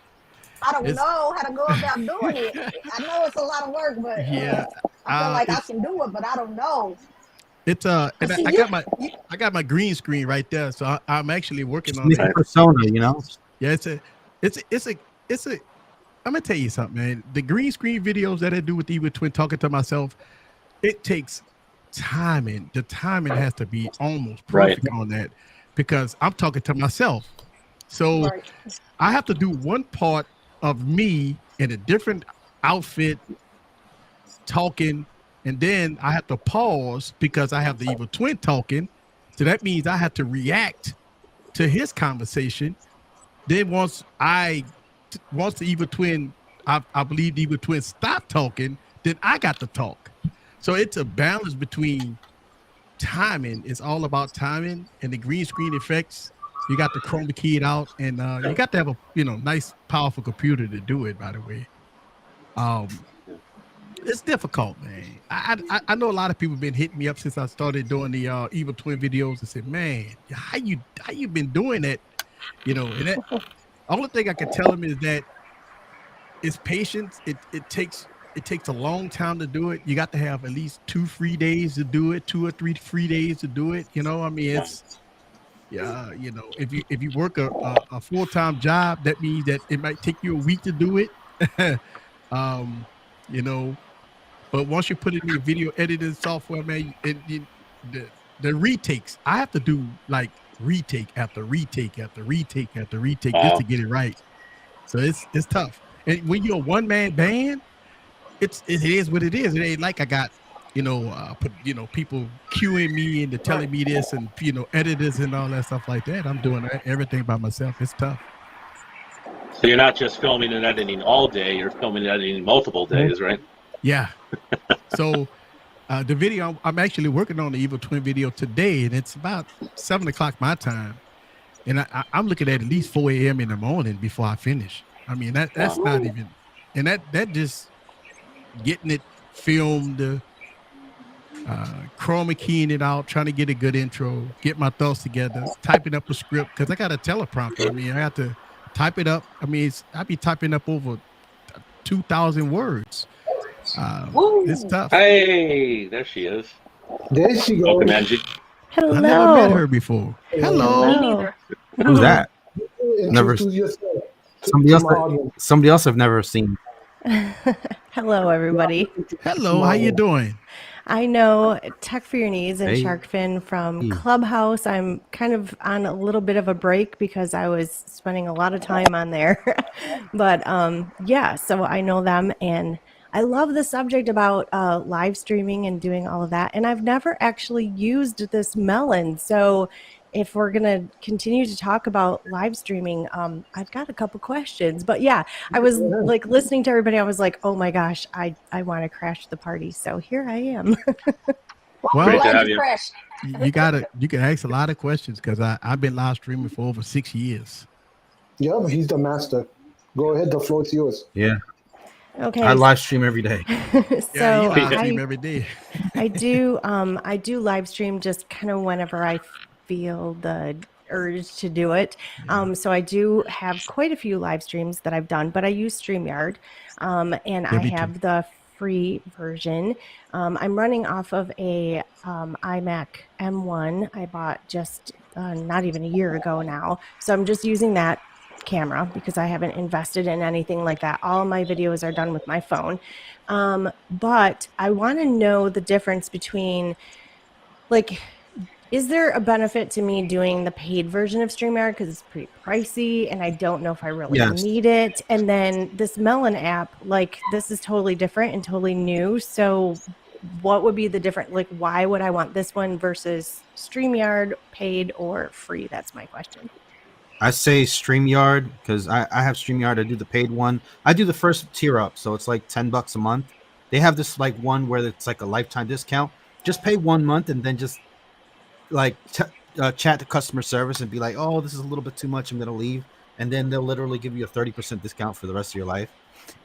I don't know how to go about doing it. I know it's a lot of work, but I feel like I can do it, but I don't know. It's and I got my green screen right there, so I'm actually working on that persona. Yeah, it's a. I'm gonna tell you something, man. The green screen videos that I do with Evil Twin, talking to myself, it takes timing. The timing has to be almost perfect on that, because I'm talking to myself. So I have to do one part of me in a different outfit talking, and then I have to pause because I have the Evil Twin talking. So that means I have to react to his conversation. Then once the Evil Twin, I believe the Evil Twin stopped talking, then I got to talk. So it's a balance between timing. It's all about timing, and the green screen effects. You got the chroma keyed out, and you got to have a nice, powerful computer to do it. By the way, it's difficult, man. I know a lot of people been hitting me up since I started doing the Evil Twin videos and said, "Man, how you been doing that?" you know, and that only thing I can tell him is that it's patience. It takes a long time to do it. You got to have at least 2 free days to do it, 2 or 3 free days to do it. You know, I mean, it's you know, if you work a full-time job, that means that it might take you a week to do it. You know, but once you put it in your video editing software, man, the retakes, I have to do like retake after retake after retake after retake just to get it right. So it's tough. And when you're a one-man band, it is what it is. It ain't like I got, you know, people cueing me into telling me this and, you know, editors and all that stuff like that. I'm doing everything by myself. It's tough. So you're not just filming and editing all day, you're filming and editing multiple days, right? Yeah. So the video, I'm actually working on the Evil Twin video today, and it's about 7 o'clock my time. And I'm looking at least 4 a.m. in the morning before I finish. I mean, that's not even, and that just getting it filmed, chroma keying it out, trying to get a good intro, get my thoughts together, typing up a script, because I got a teleprompter. I mean, I have to type it up. I mean, I'd be typing up over 2,000 words. It's tough. Hey, there she is. There she goes. Welcome, Angie. Hello. I never met her before. Hello. Who's that? Never. Introduce yourself Somebody else I've never seen. Hello, everybody. Hello. How you doing? I know Tech for Your Knees and Hey. SharkFin from Clubhouse. I'm kind of on a little bit of a break because I was spending a lot of time on there. But yeah, so I know them, and I love the subject about live streaming and doing all of that. And I've never actually used this melon. So if we're going to continue to talk about live streaming, I've got a couple questions. But yeah, I was like listening to everybody. I was like, oh my gosh, I want to crash the party. So here I am. Well, Great to have you. you can ask a lot of questions because I've been live streaming for over 6 years. Yeah, but he's the master. Go ahead, the floor is yours. Yeah, Okay. I live stream every day. So you live stream every day. I do live stream just kind of whenever I feel the urge to do it. So I do have quite a few live streams that I've done, but I use StreamYard, and I have the free version. I'm running off of a iMac M1 I bought just not even a year ago now. So I'm just using that camera because I haven't invested in anything like that. All my videos are done with my phone. But I want to know the difference between, like, is there a benefit to me doing the paid version of StreamYard because it's pretty pricey and I don't know if I really need it? And then this Melon app, like, this is totally different and totally new. So what would be the different, like, why would I want this one versus StreamYard, paid or free? That's my question. I say StreamYard because I have StreamYard. I do the paid one. I do the first tier up, so it's like $10 a month. They have this like one where it's like a lifetime discount. Just pay 1 month and then just like chat to customer service and be like, oh, this is a little bit too much, I'm gonna leave, and then they'll literally give you a 30% discount for the rest of your life.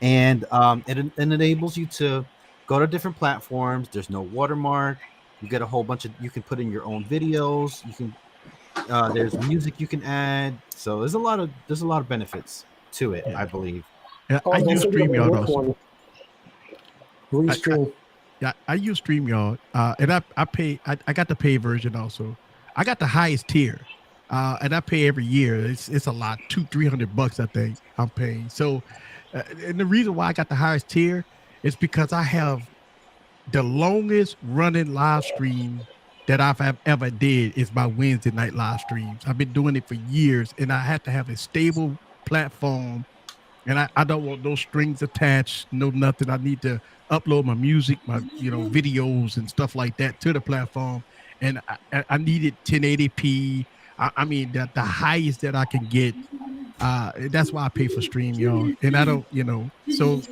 And it enables you to go to different platforms. There's no watermark. You get a whole bunch of, you can put in your own videos. You can there's music you can add. So there's a lot of benefits to it, I believe. Yeah, I use StreamYard also. Restream. I use StreamYard, and I got the paid version also. I got the highest tier, and I pay every year. It's a lot, $200-300 I think I'm paying. So, and the reason why I got the highest tier is because I have the longest running live stream that I've ever did is my Wednesday night live streams. I've been doing it for years, and I have to have a stable platform. And I don't want no strings attached, no nothing. I need to upload my music, my videos and stuff like that to the platform. And I needed 1080p. I mean, the highest that I can get. That's why I pay for StreamYard. And I don't, so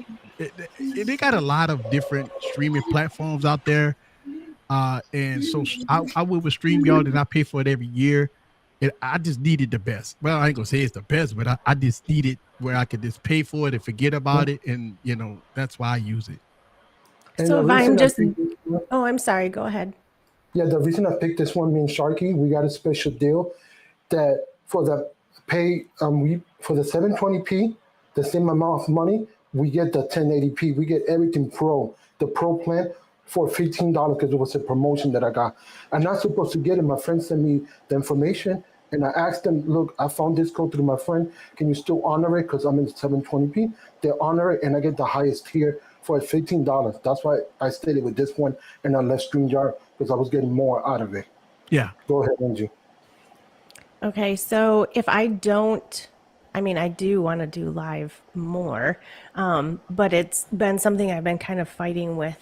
they got a lot of different streaming platforms out there. And so I went with StreamYard and I pay for it every year. And I just needed the best. Well, I ain't gonna say it's the best, but I just needed where I could just pay for it and forget about it. And that's why I use it. And so if I'm just, I'm sorry, go ahead. Yeah, the reason I picked this one, me and Sharky, we got a special deal that for the pay we for the 720p, the same amount of money, we get the 1080p. We get everything pro, the pro plan for $15 because it was a promotion that I got. I'm not supposed to get it. My friend sent me the information, and I asked them, look, I found this code through my friend. Can you still honor it? Because I'm in 720p. They honor it, and I get the highest tier for $15. That's why I stayed with this one and I left StreamYard because I was getting more out of it. Yeah. Go ahead, Angie. Okay, so if I don't, I mean, I do want to do live more, but it's been something I've been kind of fighting with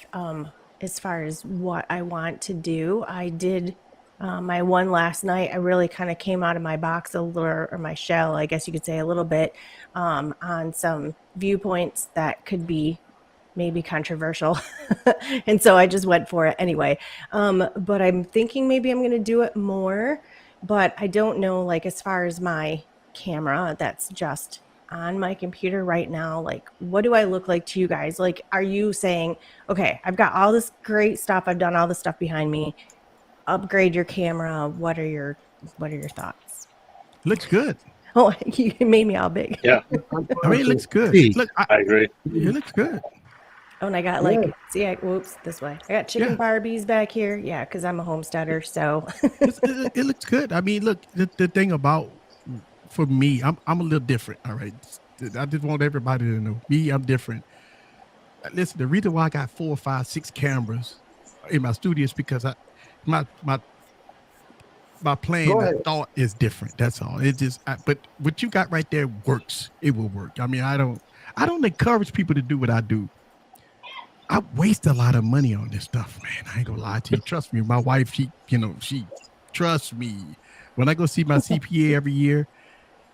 as far as what I want to do. I did my one last night. I really kind of came out of my box a little, or my shell, I guess you could say, a little bit on some viewpoints that could be maybe controversial. And so I just went for it anyway. But I'm thinking maybe I'm going to do it more, but I don't know, like, as far as my camera that's just on my computer right now, like, what do I look like to you guys? Like, are you saying, okay, I've got all this great stuff, I've done all this stuff behind me, upgrade your camera? What are your thoughts? Looks good. Oh, you made me all big. Yeah. I mean, it looks good. Look, I agree. It looks good. Oh, and I got like, whoops, this way. I got chicken Barbies back here. Yeah, because I'm a homesteader, so. It looks good. I mean, look, the thing about, for me, I'm a little different, all right? I just want everybody to know, me, I'm different. Listen, the reason why I got 4, 5, 6 cameras in my studio is because my plan, my thought is different. That's all. It just, but what you got right there works. It will work. I mean, I don't encourage people to do what I do. I waste a lot of money on this stuff, man. I ain't gonna lie to you. Trust me. My wife, she trusts me. When I go see my CPA every year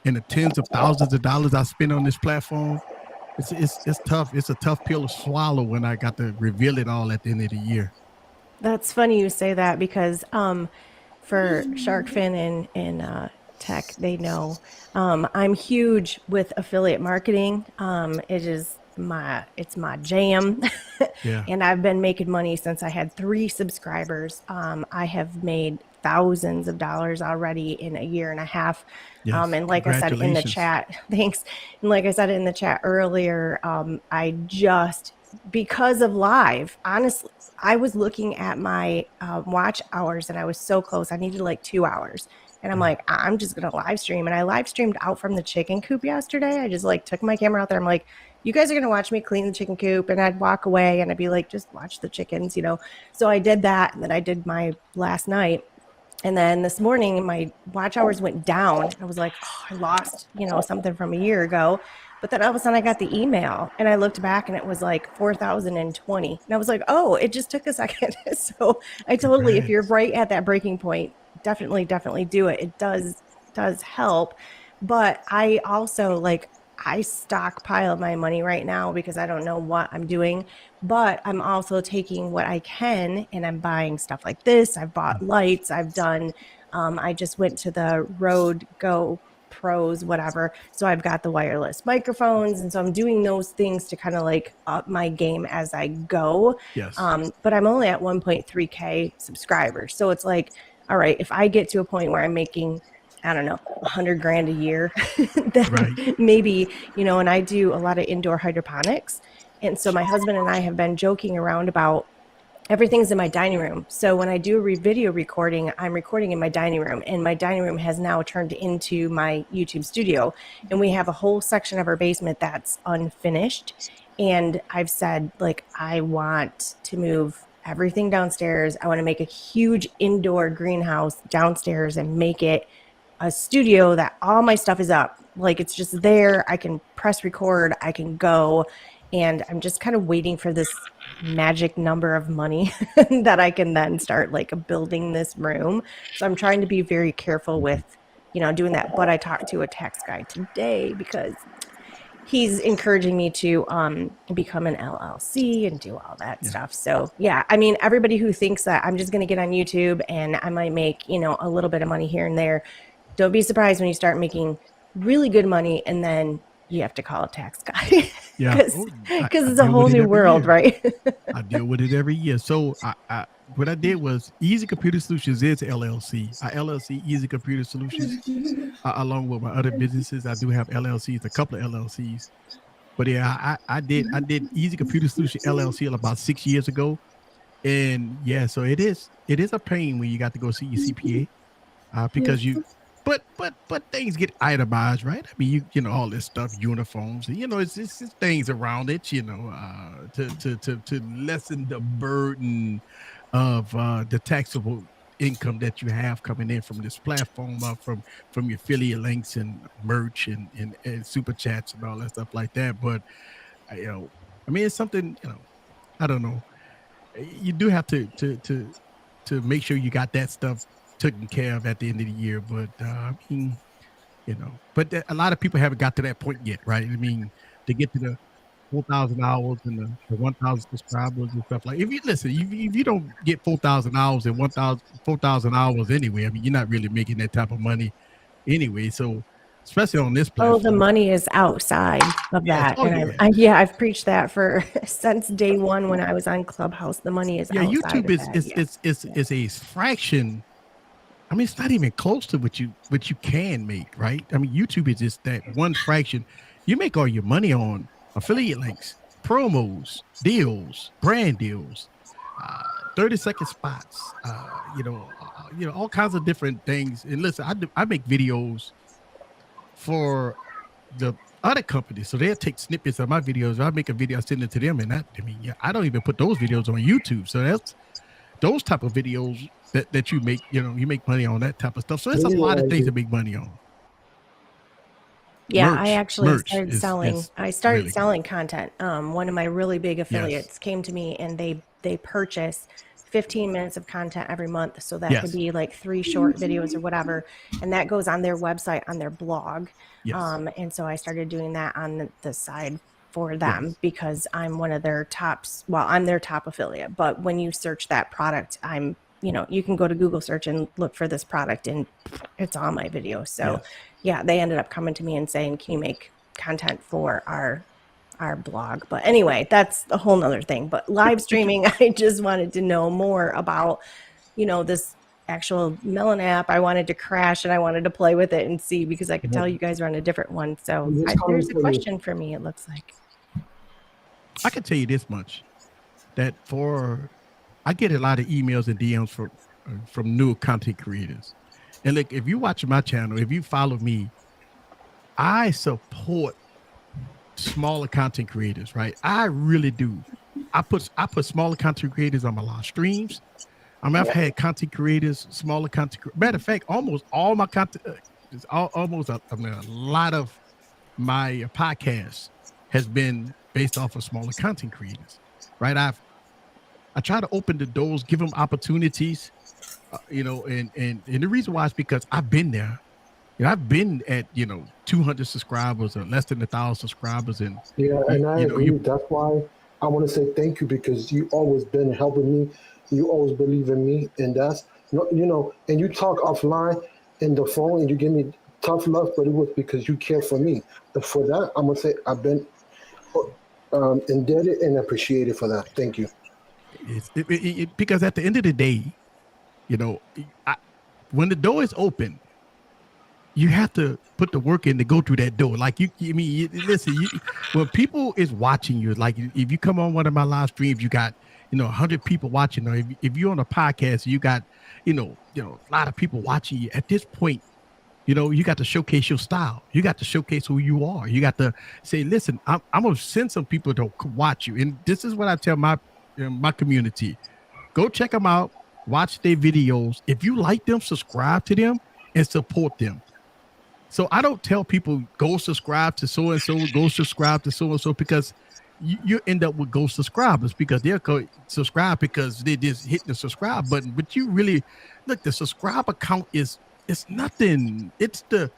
and the tens of thousands of dollars I spend on this platform, it's tough. It's a tough pill to swallow when I got to reveal it all at the end of the year. That's funny you say that because for SharkFin and Tech, they know I'm huge with affiliate marketing. It's my jam. And I've been making money since I had 3 subscribers. I have made thousands of dollars already in a year and a half. And like I said in the chat, thanks. And like I said in the chat earlier, I just, because of live, honestly, I was looking at my watch hours and I was so close. I needed like 2 hours. And I'm like, I'm just going to live stream. And I live streamed out from the chicken coop yesterday. I just like took my camera out there. I'm like, you guys are going to watch me clean the chicken coop. And I'd walk away and I'd be like, just watch the chickens, So I did that. And then I did my last night. And then this morning, my watch hours went down. I was like, oh, I lost, something from a year ago. But then all of a sudden I got the email and I looked back and it was like 4,020. And I was like, oh, it just took a second. So I totally, if you're right at that breaking point, definitely do it. It does help. But I also I stockpile my money right now because I don't know what I'm doing, but I'm also taking what I can and I'm buying stuff like this. I've bought lights. I've done, I just went to the Rode Go Pros, whatever. So I've got the wireless microphones. And so I'm doing those things to kind of up my game as I go. Yes. But I'm only at 1.3K subscribers. So it's like, all right, if I get to a point where I'm making, I don't know, $100,000 a year, then maybe, and I do a lot of indoor hydroponics. And so my husband and I have been joking around about everything's in my dining room. So when I do a video recording, I'm recording in my dining room, and my dining room has now turned into my YouTube studio. And we have a whole section of our basement that's unfinished. And I've said, I want to move everything downstairs. I want to make a huge indoor greenhouse downstairs and make it a studio that all my stuff is up. It's just there. I can press record. I can go. And I'm just kind of waiting for this magic number of money that I can then start building this room. So I'm trying to be very careful with, doing that. But I talked to a tax guy today because he's encouraging me to become an LLC and do all that stuff. So yeah, I mean, everybody who thinks that I'm just going to get on YouTube and I might make, a little bit of money here and there, don't be surprised when you start making really good money and then you have to call a tax guy. Because it's a whole new world, right? I deal with it every year. So what I did was Eazy Computer Solutions is LLC. I LLC Eazy Computer Solutions along with my other businesses. I do have LLCs, a couple of LLCs. But yeah, I did Eazy Computer Solutions LLC about 6 years ago. And yeah, so it is a pain when you got to go see your CPA because you but things get itemized, right? I mean, you know all this stuff, uniforms, and you know it's things around it, you know, to lessen the burden of the taxable income that you have coming in from this platform, from your affiliate links and merch and super chats and all that stuff like that. But you know, I mean, it's something, you know, I don't know. You do have to make sure you got that stuff taken care of at the end of the year. But I mean, you know, but a lot of people haven't got to that point yet, right? I mean, to get to the 4,000 hours and the 1,000 subscribers and stuff like. If you listen, if you don't get 4,000 hours and 4,000 hours anyway, I mean, you're not really making that type of money anyway. So, especially on this platform. Oh, the money is outside of that. Oh, and yeah. I've preached that for since day one when I was on Clubhouse. The money is outside YouTube of is a fraction. I mean, it's not even close to what you can make, right? I mean, YouTube is just that one fraction. You make all your money on affiliate links, promos, deals, brand deals, 30-second spots, you know, all kinds of different things. And listen, I make videos for the other companies, so they'll take snippets of my videos. I make a video, I send it to them, and I don't even put those videos on YouTube. So that's those type of videos that you make. You know, you make money on that type of stuff. So there's a lot of things to make money on. Yeah, I actually started selling. I started really selling content. One of my really big affiliates came to me and they purchase 15 minutes of content every month. So that could be like 3 short videos or whatever. And that goes on their website, on their blog. And so I started doing that on the side for them because I'm one of their tops. Well, I'm their top affiliate. But when you search that product, you can go to Google search and look for this product and it's on my video. So they ended up coming to me and saying, can you make content for our blog? But anyway, that's a whole nother thing. But live streaming, I just wanted to know more about, this actual Melon app. I wanted to crash and I wanted to play with it and see, because I could tell you guys are on a different one. So there's a question for me, it looks like. I can tell you this much, that I get a lot of emails and DMs from new content creators. And look, if you watch my channel, if you follow me, I support smaller content creators, right? I really do. I put smaller content creators on my live streams. I mean, I've had content creators, smaller content. Matter of fact, almost all my content, a lot of my podcasts has been based off of smaller content creators, right? I try to open the doors, give them opportunities, and the reason why is because I've been there. I've been at 200 subscribers or less than 1,000 subscribers, and I agree. That's why I want to say thank you, because you always been helping me. You always believe in me, and that's and you talk offline in the phone, and you give me tough love, but it was because you care for me. And for that, I'm gonna say I've been indebted and appreciated for that. Thank you. Because at the end of the day, when the door is open, you have to put the work in to go through that door. Like when people is watching you, like if you come on one of my live streams, you got 100 people watching, or if you're on a podcast, you got a lot of people watching you. At this point, you got to showcase your style. You got to showcase who you are. You got to say, listen, I'm gonna send some people to watch you. And this is what I tell my community: go check them out, watch their videos. If you like them, subscribe to them and support them. So I don't tell people go subscribe to so and so, go subscribe to so and so, because you end up with ghost subscribers, because they'll go subscribe because they just hit the subscribe button. But you really look, the subscriber count it's nothing. It's the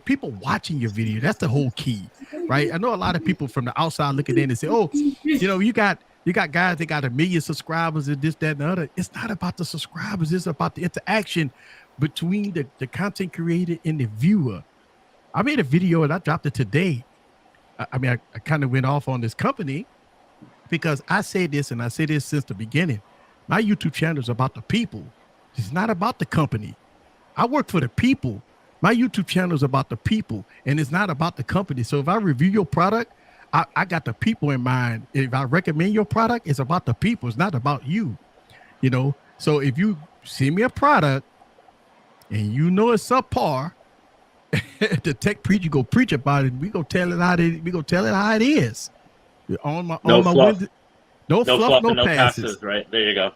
people watching your video. That's the whole key, right? I know a lot of people from the outside looking in and say, oh, you got guys that got 1 million subscribers and this, that, and the other. It's not about the subscribers. It's about the interaction between the content creator and the viewer. I made a video and I dropped it today. I kind of went off on this company because I say this, and I say this since the beginning. My YouTube channel is about the people. It's not about the company. I work for the people. My YouTube channel is about the people, and it's not about the company. So if I review your product, I got the people in mind. If I recommend your product, it's about the people. It's not about you, you know? So if you send me a product and you know it's subpar, the tech preacher go preach about it. We go tell it how it is. On my window, no fluff, no passes. Right there, you go.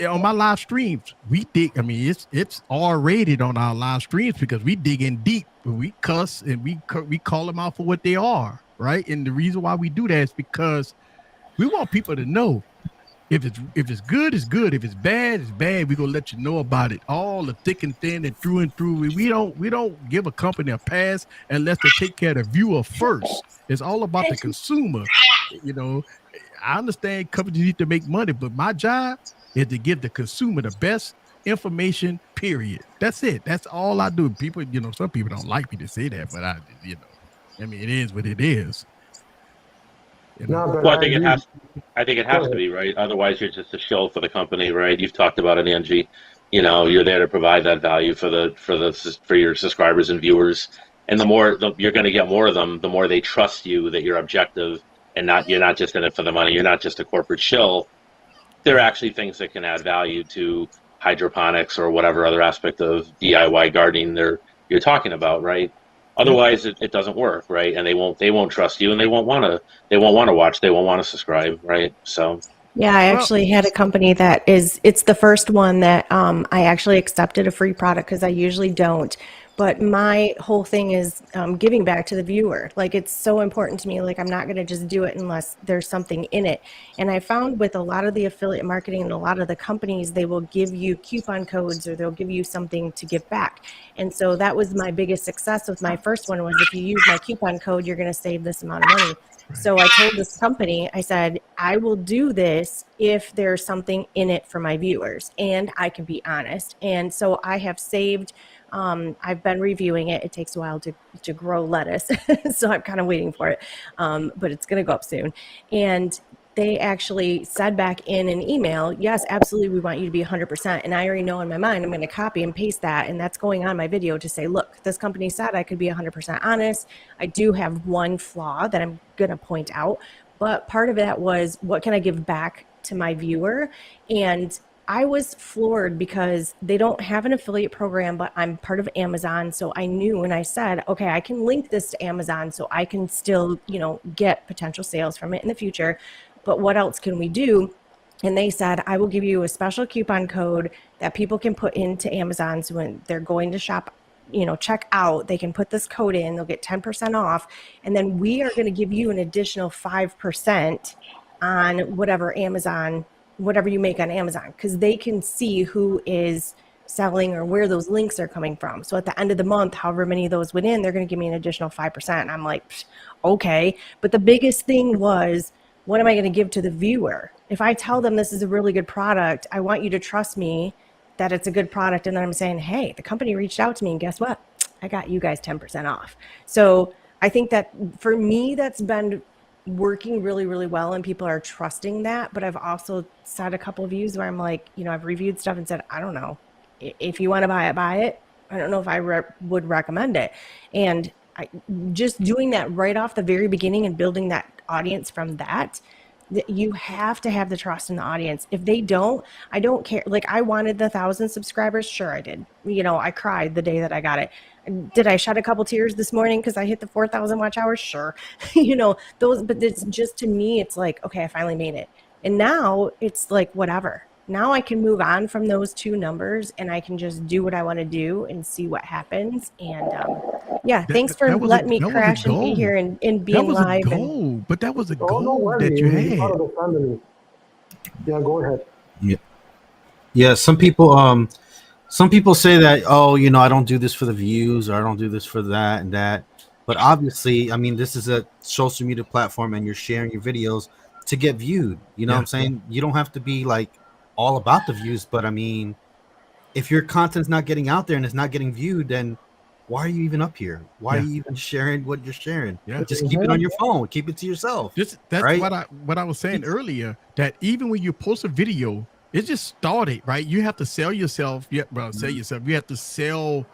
On my live streams, we dig. I mean, it's R-rated on our live streams because we dig in deep. We cuss and we call them out for what they are, right? And the reason why we do that is because we want people to know if it's good, it's good. If it's bad, it's bad. We're gonna let you know about it, all the thick and thin and through and through. We don't give a company a pass unless they take care of the viewer first. It's all about the consumer. You know, I understand companies need to make money, but my job is to give the consumer the best information, period. That's it. That's all I do. People, you know, some people don't like me to say that, but I mean, it is what it is. You know? No, but well, I think it has to be, right? Otherwise, you're just a shill for the company, right? You've talked about it, Angie. You know, you're there to provide that value for your subscribers and viewers. And the more you're going to get more of them, the more they trust you that you're objective and you're not just in it for the money. You're not just a corporate shill. There are actually things that can add value to hydroponics or whatever other aspect of DIY gardening you're talking about, right? Otherwise, it doesn't work, right? And they won't trust you, and they won't want to watch, they won't want to subscribe, right? So. Yeah, I actually had a company it's the first one that I actually accepted a free product because I usually don't. But my whole thing is giving back to the viewer. Like, it's so important to me. Like, I'm not going to just do it unless there's something in it. And I found with a lot of the affiliate marketing and a lot of the companies, they will give you coupon codes or they'll give you something to give back. And so that was my biggest success with my first one was if you use my coupon code, you're going to save this amount of money. So I told this company, I said, I will do this if there's something in it for my viewers and I can be honest. And so I have saved, I've been reviewing it. It takes a while to grow lettuce. So I'm kind of waiting for it. But it's going to go up soon. And they actually said back in an email, yes, absolutely, we want you to be 100%. And I already know in my mind, I'm going to copy and paste that. And that's going on my video to say, look, this company said I could be 100% honest. I do have one flaw that I'm going to point out. But part of that was, what can I give back to my viewer? And I was floored because they don't have an affiliate program, but I'm part of Amazon. So I knew, and I said, okay, I can link this to Amazon so I can still, get potential sales from it in the future. But what else can we do? And they said, I will give you a special coupon code that people can put into Amazon. So when they're going to shop, check out, they can put this code in, they'll get 10% off. And then we are going to give you an additional 5% on whatever you make on Amazon, because they can see who is selling or where those links are coming from. So at the end of the month, however many of those went in, they're going to give me an additional 5%. And I'm like, okay. But the biggest thing was, what am I going to give to the viewer? If I tell them this is a really good product, I want you to trust me that it's a good product. And then I'm saying, hey, the company reached out to me and guess what? I got you guys 10% off. So I think that for me, that's been working really, really well, and people are trusting that. But I've also said a couple of views where I'm like, I've reviewed stuff and said, I don't know if you want to buy it, buy it. I don't know if I would recommend it. And just doing that right off the very beginning and building that audience from that, you have to have the trust in the audience. If they don't, I don't care. Like, I wanted the 1,000 subscribers. Sure, I did. I cried the day that I got it. Did I shed a couple tears this morning because I hit the 4,000 watch hours? Sure. But it's just, to me, it's like, okay, I finally made it. And now it's like, whatever. Now I can move on from those two numbers and I can just do what I want to do and see what happens. And thanks for letting me crash and be here and being live. That was a goal, but that was a goal that you had. Yeah, go ahead. Yeah. Some people say that, I don't do this for the views, or I don't do this for that and that. But obviously, I mean, this is a social media platform and you're sharing your videos to get viewed. You know what I'm saying? You don't have to be like all about the views, but I mean, if your content's not getting out there and it's not getting viewed, then why are you even up here? Why are you even sharing what you're sharing? Just keep it on your phone. Keep it to yourself. That's right? what I was saying earlier, that even when you post a video, It just started, right? You have to sell yourself. Yeah, bro, sell yourself. You have to sell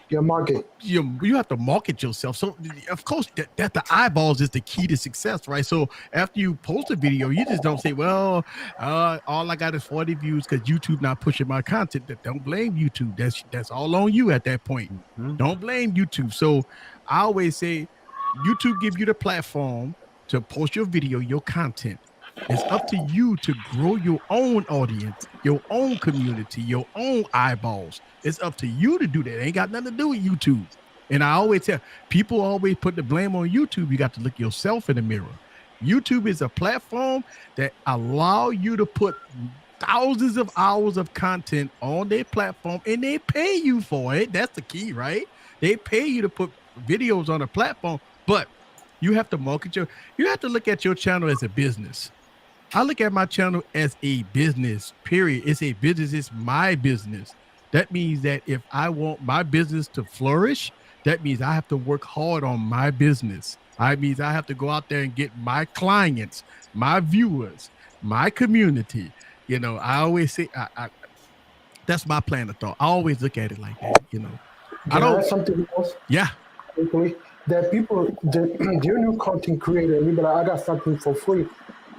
your market. You have to market yourself. So of course that the eyeballs is the key to success, right? So after you post a video, you just don't say, well, all I got is 40 views because YouTube not pushing my content. Don't blame YouTube. That's all on you at that point. Don't blame YouTube. So I always say YouTube give you the platform to post your video, your content. It's up to you to grow your own audience, your own community, your own eyeballs. It's up to you to do that. It ain't got nothing to do with YouTube. And I always tell people, always put the blame on YouTube. You got to look yourself in the mirror. YouTube is a platform that allow you to put thousands of hours of content on their platform, and they pay you for it. That's the key, right? They pay you to put videos on a platform, but you have to market you have to look at your channel as a business. I look at my channel as a business, period. It's a business. It's my business. That means that if I want my business to flourish, that means I have to work hard on my business. That means I have to go out there and get my clients, my viewers, my community. You know, I always say, that's my plan of thought. I always look at it like that, you know. Can I add something else? Yeah. That you're a new content creator, and you're like, I got something for free.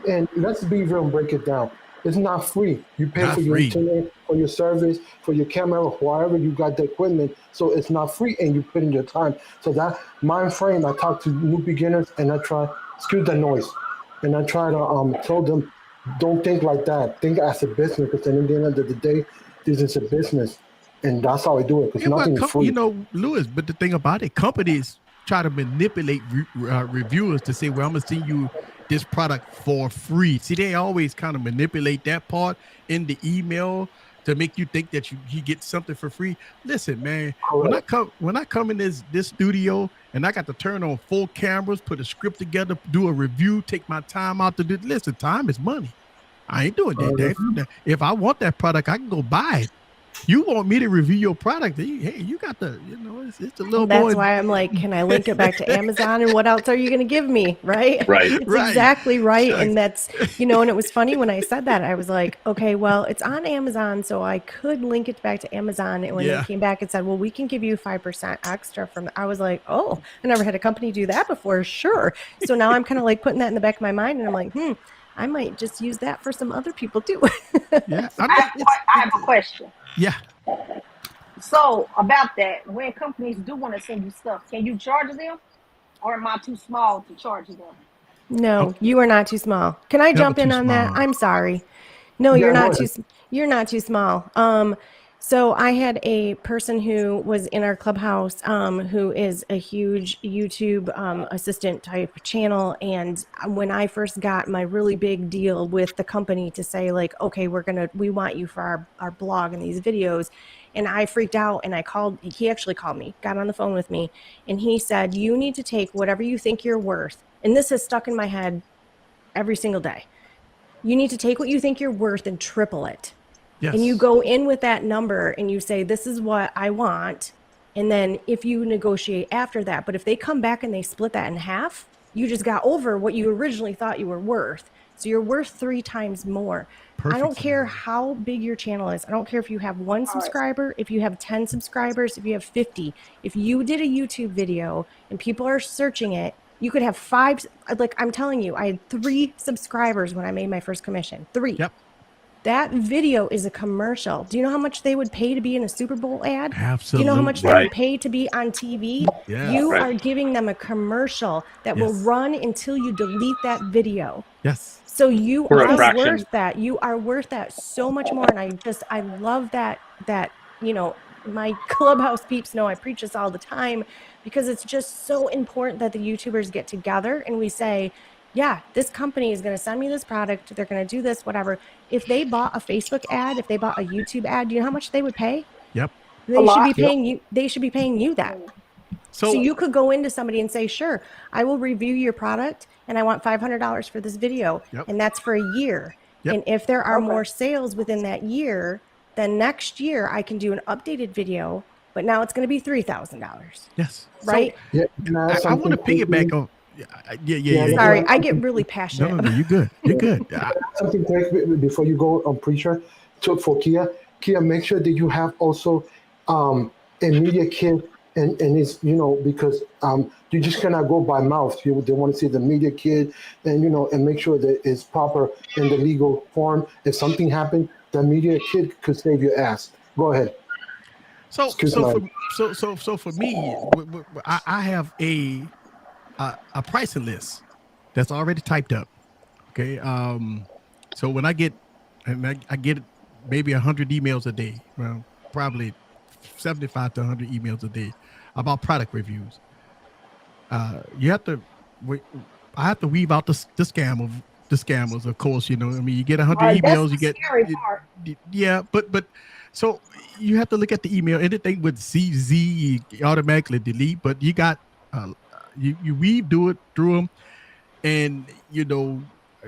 And let's be real and break it down. It's not free. You pay for your internet, for your service, for your camera, wherever you got the equipment. So it's not free, and you put in your time. So that mind frame, I talk to new beginners, and I try, excuse the noise, and I try to tell them, don't think like that. Think as a business, because at the end of the day, this is a business, and that's how I do it. Because nothing is free. You know, Lewis, but the thing about it, companies try to manipulate reviewers to say, well, I'm going to send you this product for free. See, they always kind of manipulate that part in the email to make you think that you get something for free. Listen, man, when I come in this studio and I got to turn on 4 cameras, put a script together, do a review, take my time out to do. Listen, time is money. I ain't doing that. If I want that product, I can go buy it. You want me to review your product? Hey, you got the, you know, it's a little. That's why I'm like, can I link it back to Amazon? And what else are you going to give me? Right. It's exactly right. And that's, you know, and it was funny when I said that, I was like, okay, well, it's on Amazon, so I could link it back to Amazon. And when they came back and said, well, we can give you 5% extra from, I was like, oh, I never had a company do that before. Sure. So now I'm kind of like putting that in the back of my mind, and I'm like, I might just use that for some other people too. I have a question. Yeah. So about that, when companies do want to send you stuff, can you charge them, or am I too small to charge them? No, you are not too small. Can I jump in on that? I'm sorry. No, you're not too small. So I had a person who was in our clubhouse who is a huge YouTube assistant type channel. And when I first got my really big deal with the company to say like, okay, we want you for our blog and these videos. And I freaked out and he actually called me, got on the phone with me. And he said, you need to take whatever you think you're worth. And this has stuck in my head every single day. You need to take what you think you're worth and triple it. Yes. And you go in with that number and you say, this is what I want. And then if you negotiate after that, but if they come back and they split that in half, you just got over what you originally thought you were worth. So you're worth 3 times more. Perfect. I don't care how big your channel is. I don't care if you have 1 subscriber, if you have 10 subscribers, if you have 50. If you did a YouTube video and people are searching it, you could have 5. Like I'm telling you, I had 3 subscribers when I made my first commission. 3. Yep. That video is a commercial. Do you know how much they would pay to be in a Super Bowl ad? Absolutely. Do you know how much they would pay to be on TV? Yeah, you are giving them a commercial that will run until you delete that video. Yes. So you are worth that. You are worth that so much more. And I love that, you know, my clubhouse peeps know I preach this all the time, because it's just so important that the YouTubers get together and we say, yeah, this company is going to send me this product. They're going to do this, whatever. If they bought a Facebook ad, if they bought a YouTube ad, do you know how much they would pay? Yep. They should be paying you. They should be paying you that. So you could go into somebody and say, sure, I will review your product and I want $500 for this video. Yep. And that's for a year. Yep. And if there are more sales within that year, then next year I can do an updated video, but now it's going to be $3,000. Yes. Right. So, I want to piggyback on. Yeah. Sorry, I get really passionate. No, you're good. You're good. Something quick before you go on, preacher. for Keiah, make sure that you have also a media kit, and it's, because you just cannot go by mouth. They want to see the media kit, and and make sure that it's proper in the legal form. If something happened, the media kit could save your ass. Go ahead. So for me, I have a pricing list that's already typed up. Okay. So when I get maybe 100 emails a day, well, probably 75 to 100 emails a day about product reviews. I have to weave out the scammers, of course. I mean, you get 100 emails, you get scary part. Yeah, but so you have to look at the email. Anything with CZ, you automatically delete. But you got you weave through them, and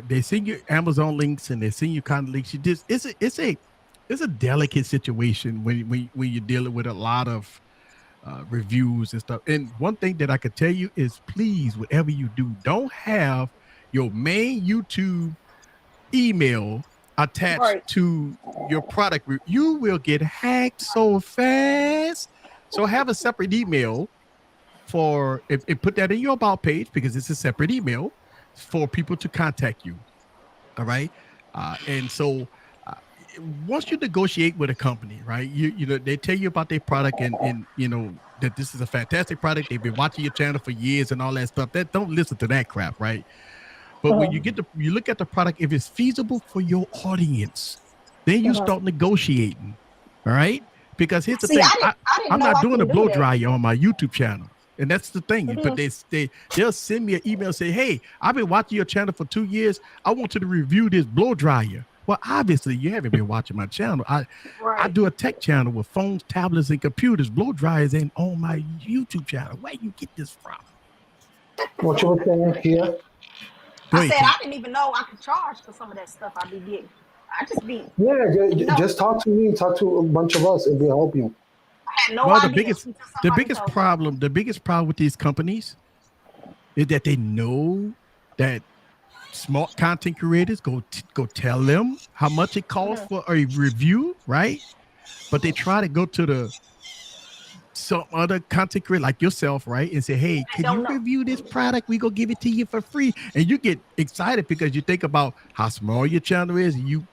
they send you Amazon links and they send you kind of links. You just it's a delicate situation when you're dealing with a lot of reviews and stuff. And one thing that I could tell you is, please, whatever you do, don't have your main YouTube email attached to your product. You will get hacked so fast. So have a separate email for, and put that in your about page, because it's a separate email for people to contact you. All right. And so once you negotiate with a company, right, they tell you about their product and that this is a fantastic product. They've been watching your channel for years and all that stuff. That don't listen to that crap, right? But when you look at the product, if it's feasible for your audience, then you start negotiating. All right. Because here's the thing. I'm not doing a blow dryer on my YouTube channel. And that's the thing. But they'll send me an email and say, hey, I've been watching your channel for 2 years. I want you to review this blow dryer. Well, obviously, you haven't been watching my channel. I do a tech channel with phones, tablets, and computers. Blow dryers ain't on my YouTube channel. Where you get this from? What you were saying here? I said I didn't even know I could charge for some of that stuff I be getting. I just be just talk to me, talk to a bunch of us, and we'll help you. I had no idea. The biggest problem with these companies is that they know that smart content creators go tell them how much it costs for a review, right? But they try to go to some other content creator like yourself, right, and say, hey, can you review this product? We go give it to you for free. And you get excited because you think about how small your channel is. You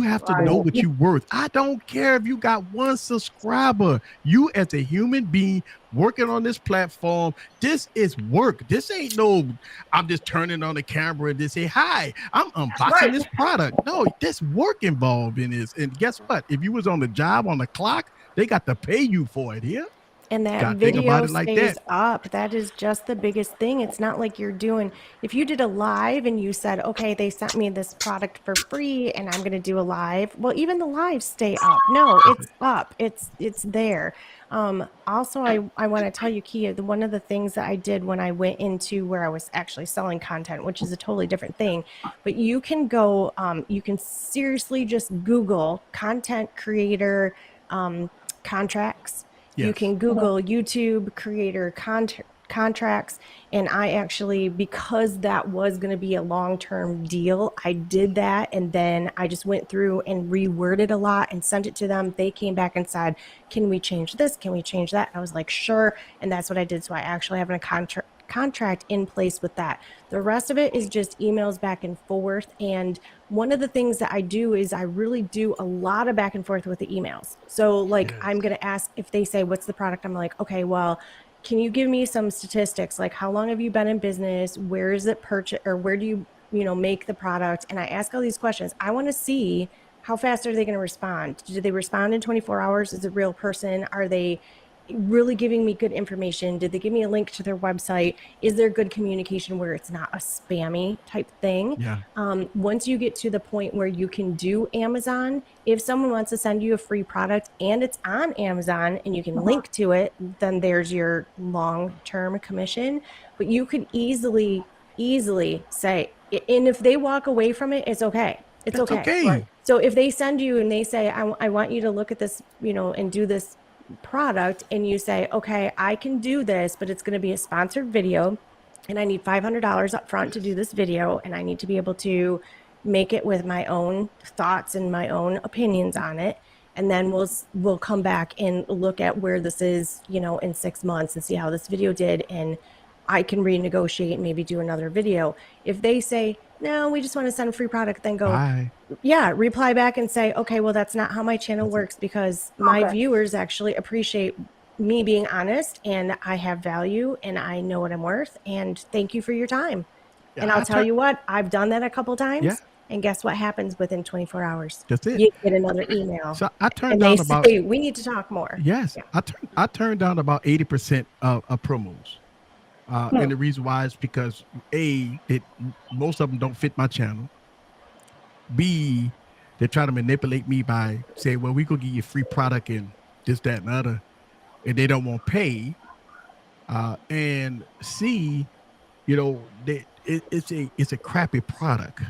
have to know what you're worth. I don't care if you got 1 subscriber. You as a human being working on this platform, this is work. This ain't no, I'm just turning on the camera and just say, hi, I'm unboxing this product. No, there's work involved in this. And guess what? If you was on the job, on the clock, they got to pay you for it here. And that video stays up. That is just the biggest thing. It's not like you're doing, if you did a live and you said, okay, they sent me this product for free and I'm going to do a live. Well, even the lives stay up. No, it's up. It's there. Also, I want to tell you, Keiah, one of the things that I did when I went into where I was actually selling content, which is a totally different thing, but you can go, you can seriously just Google content creator contracts. Yes. You can Google YouTube creator contracts. And I actually, because that was going to be a long-term deal, I did that. And then I just went through and reworded a lot and sent it to them. They came back and said, can we change this? Can we change that? I was like, sure. And that's what I did. So I actually have a contract in place with that. The rest of it is just emails back and forth. And one of the things that I do is I really do a lot of back and forth with the emails. So like, I'm going to ask if they say, what's the product? I'm like, okay, well, can you give me some statistics? Like, how long have you been in business? Where is it purchased, or where do you make the product? And I ask all these questions. I want to see how fast are they going to respond? Do they respond in 24 hours? Is it a real person? Are they really giving me good information? Did they give me a link to their website? Is there good communication where it's not a spammy type thing? Yeah. Once you get to the point where you can do Amazon, if someone wants to send you a free product and it's on Amazon and you can link to it, then there's your long-term commission. But you could easily say, and if they walk away from it, it's okay. It's okay. Right. So if they send you and they say, I want you to look at this, and do this product, and you say, okay, I can do this, but it's going to be a sponsored video and I need $500 up front to do this video, and I need to be able to make it with my own thoughts and my own opinions on it. And then we'll come back and look at where this is, you know, in 6 months and see how this video did. And I can renegotiate and maybe do another video. If they say, no, we just want to send a free product, then go, Bye. Yeah, reply back and say, okay, well, that's not how my channel works, because my viewers actually appreciate me being honest, and I have value and I know what I'm worth. And thank you for your time. Yeah, and I'll tell you what, I've done that a couple times. Yeah. And guess what happens within 24 hours? That's it. You get another email. So I turned down about. Say, we need to talk more. Yes, yeah. I turned down about 80% of promos. And the reason why is because most of them don't fit my channel. B, they're trying to manipulate me by saying, well, we gonna give you a free product and this, that, and other, and they don't want to pay. And C, you know, it's a crappy product.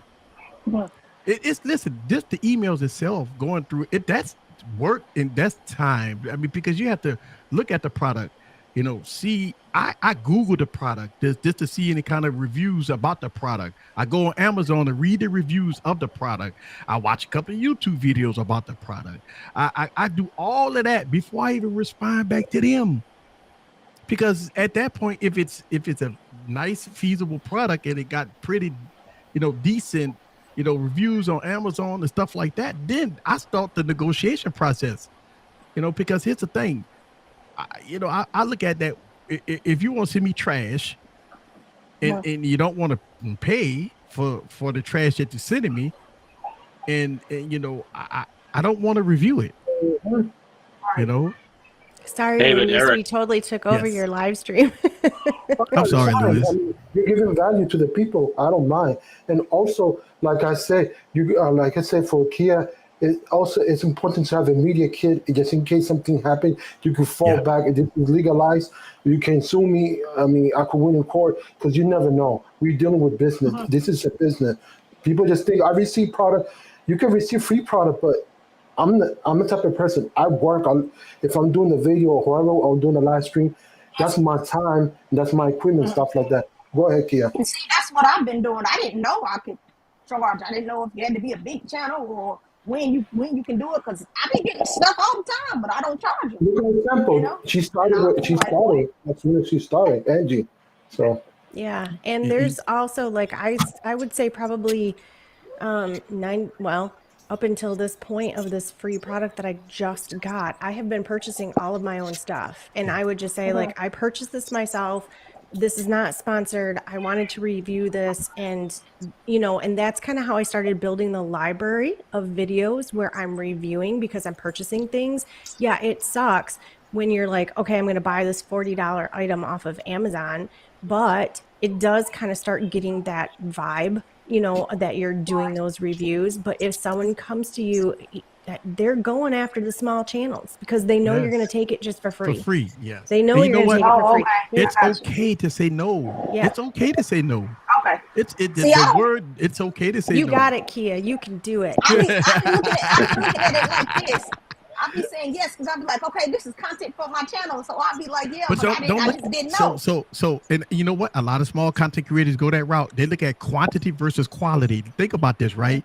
Listen, just the emails itself, going through it, that's work and that's time. I mean, because you have to look at the product. You know, see, I Google the product just to see any kind of reviews about the product. I go on Amazon to read the reviews of the product. I watch a couple of YouTube videos about the product. I do all of that before I even respond back to them. Because at that point, if it's a nice, feasible product and it got pretty, you know, decent, you know, reviews on Amazon and stuff like that, then I start the negotiation process. You know, because here's the thing. I look at that. If you want to send me trash and you don't want to pay for the trash that you're sending me, and you know, I don't want to review it. You know. Sorry, Luis, we totally took over your live stream. I'm sorry, Luis. I mean, you're giving value to the people. I don't mind. And also, like I say, for Keiah, it's important to have a media kit just in case something happened. You can fall back. If this is legalized, you can sue me. I mean, I could win in court because you never know. We're dealing with business. This is a business. People just think I receive product. You can receive free product, but I'm the type of person. I work on. If I'm doing the video or whoever or doing the live stream, that's my time. That's my equipment, stuff like that. Go ahead, Keiah. And see, that's what I've been doing. I didn't know I could charge. I didn't know if you had to be a big channel or when you can do it, because I've been getting stuff all the time, but I don't charge you. Look at the example. You know? She started. That's when she started, Angie. So yeah, and there's also like I would say probably up until this point of this free product that I just got, I have been purchasing all of my own stuff, and I would just say like I purchased this myself. This is not sponsored. I wanted to review this, and you know, and that's kind of how I started building the library of videos where I'm reviewing because I'm purchasing things. Yeah, it sucks when you're like, okay, I'm going to buy this $40 item off of Amazon, but it does kind of start getting that vibe, you know, that you're doing those reviews. But if someone comes to you, they're going after the small channels because they know you're going to take it just for free. For free, yes. They know you're going to take it for free. It's okay to say no. Yeah. It's okay to say no. Okay. The word, it's okay to say no. You got it, Keiah. You can do it. I be looking at it like this. I'll be saying yes because I'll be like, okay, this is content for my channel. So I'll be like, yeah, but I just didn't know. So, and you know what? A lot of small content creators go that route. They look at quantity versus quality. Think about this, right?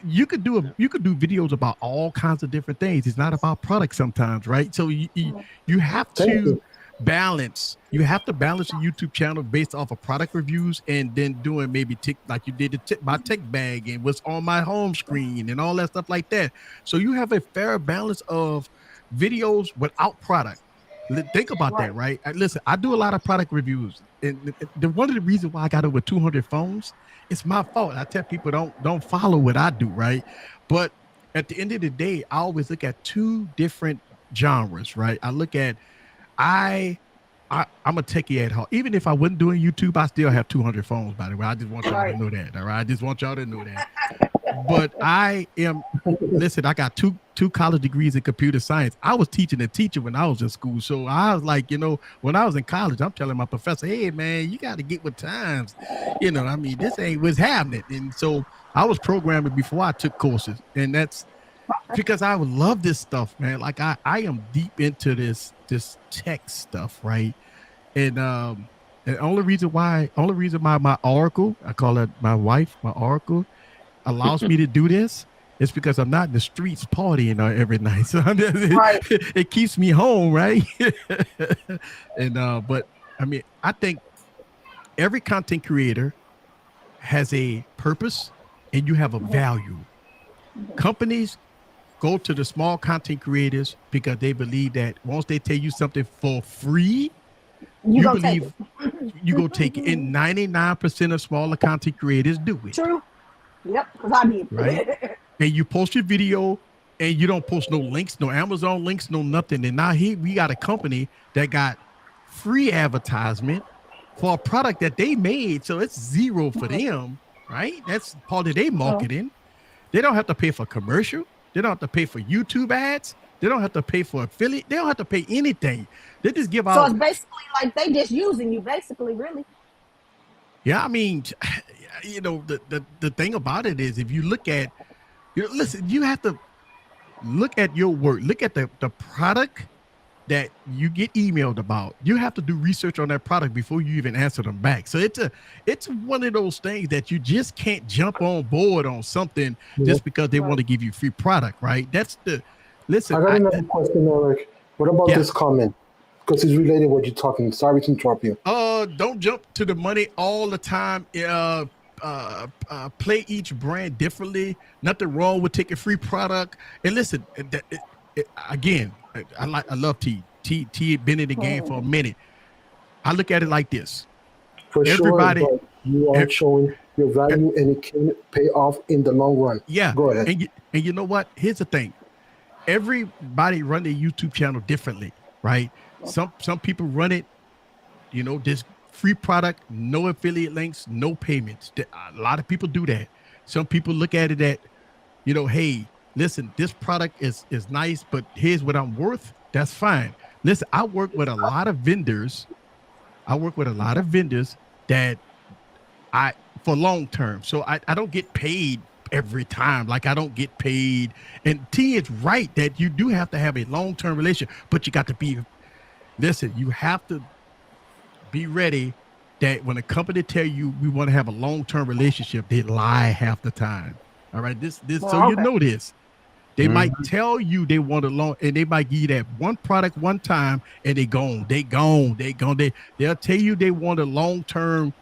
You could do videos about all kinds of different things. It's not about products sometimes, right? So you have to balance. You have to balance a YouTube channel based off of product reviews and then doing maybe like you did my tech bag and what's on my home screen and all that stuff like that. So you have a fair balance of videos without product. Think about that, right? Listen, I do a lot of product reviews, and one of the reasons why I got over 200 phones, it's my fault. I tell people don't follow what I do, right? But at the end of the day, I always look at two different genres, right? I look at I'm a techie at heart. Even if I wasn't doing YouTube, I still have 200 phones, by the way. I just want y'all to know that. All right. I just want y'all to know that. But listen, I got two college degrees in computer science. I was teaching a teacher when I was in school. So I was like, you know, when I was in college, I'm telling my professor, hey man, you got to get with times. You know, I mean, this ain't what's happening. And so I was programming before I took courses. And that's because I would love this stuff, man. Like I am deep into this tech stuff, right? And the only reason why my Oracle, I call it my wife, my Oracle, allows me to do this is because I'm not in the streets partying every night. So it keeps me home, right? And but I mean, I think every content creator has a purpose and you have a value. Companies go to the small content creators because they believe that once they tell you something for free, you believe you go take it. And 99% of smaller content creators do it. True. Yep, because I did. Right? And you post your video and you don't post no links, no Amazon links, no nothing. And now we got a company that got free advertisement for a product that they made. So it's zero for them, right? That's part of their marketing. They don't have to pay for commercial. They don't have to pay for YouTube ads. They don't have to pay for affiliate. They don't have to pay anything. They just give out. So it's basically like they just using you, basically, really. Yeah, I mean, you know, the thing about it is if you look at, listen, you have to look at your work. Look at the product that you get emailed about. You have to do research on that product before you even answer them back. So it's one of those things that you just can't jump on board on something just because they want to give you free product, right? That's the listen. I got another question, Eric. What about this comment? Because it's related to what you're talking. Sorry to interrupt you. Don't jump to the money all the time. Play each brand differently. Nothing wrong with taking free product. And listen, again, I love T. T been in the game for a minute. I look at it like this. For everybody, sure, you are showing your value and it can pay off in the long run. Yeah. Go ahead. And you know what? Here's the thing. Everybody run their YouTube channel differently, right? Some people run it, you know, this free product, no affiliate links, no payments. A lot of people do that. Some people look at it at, you know, hey, listen, this product is nice, but here's what I'm worth. That's fine. Listen, I work with a lot of vendors. That for long term. So I don't get paid every time. Like I don't get paid. And T is right that you do have to have a long-term relationship, but you got to be, listen, you have to be ready that when a company tell you we want to have a long-term relationship, they lie half the time. All right. You know this. They might tell you they want a long, and they might give you that one product one time, and they gone. They'll tell you they want a long-term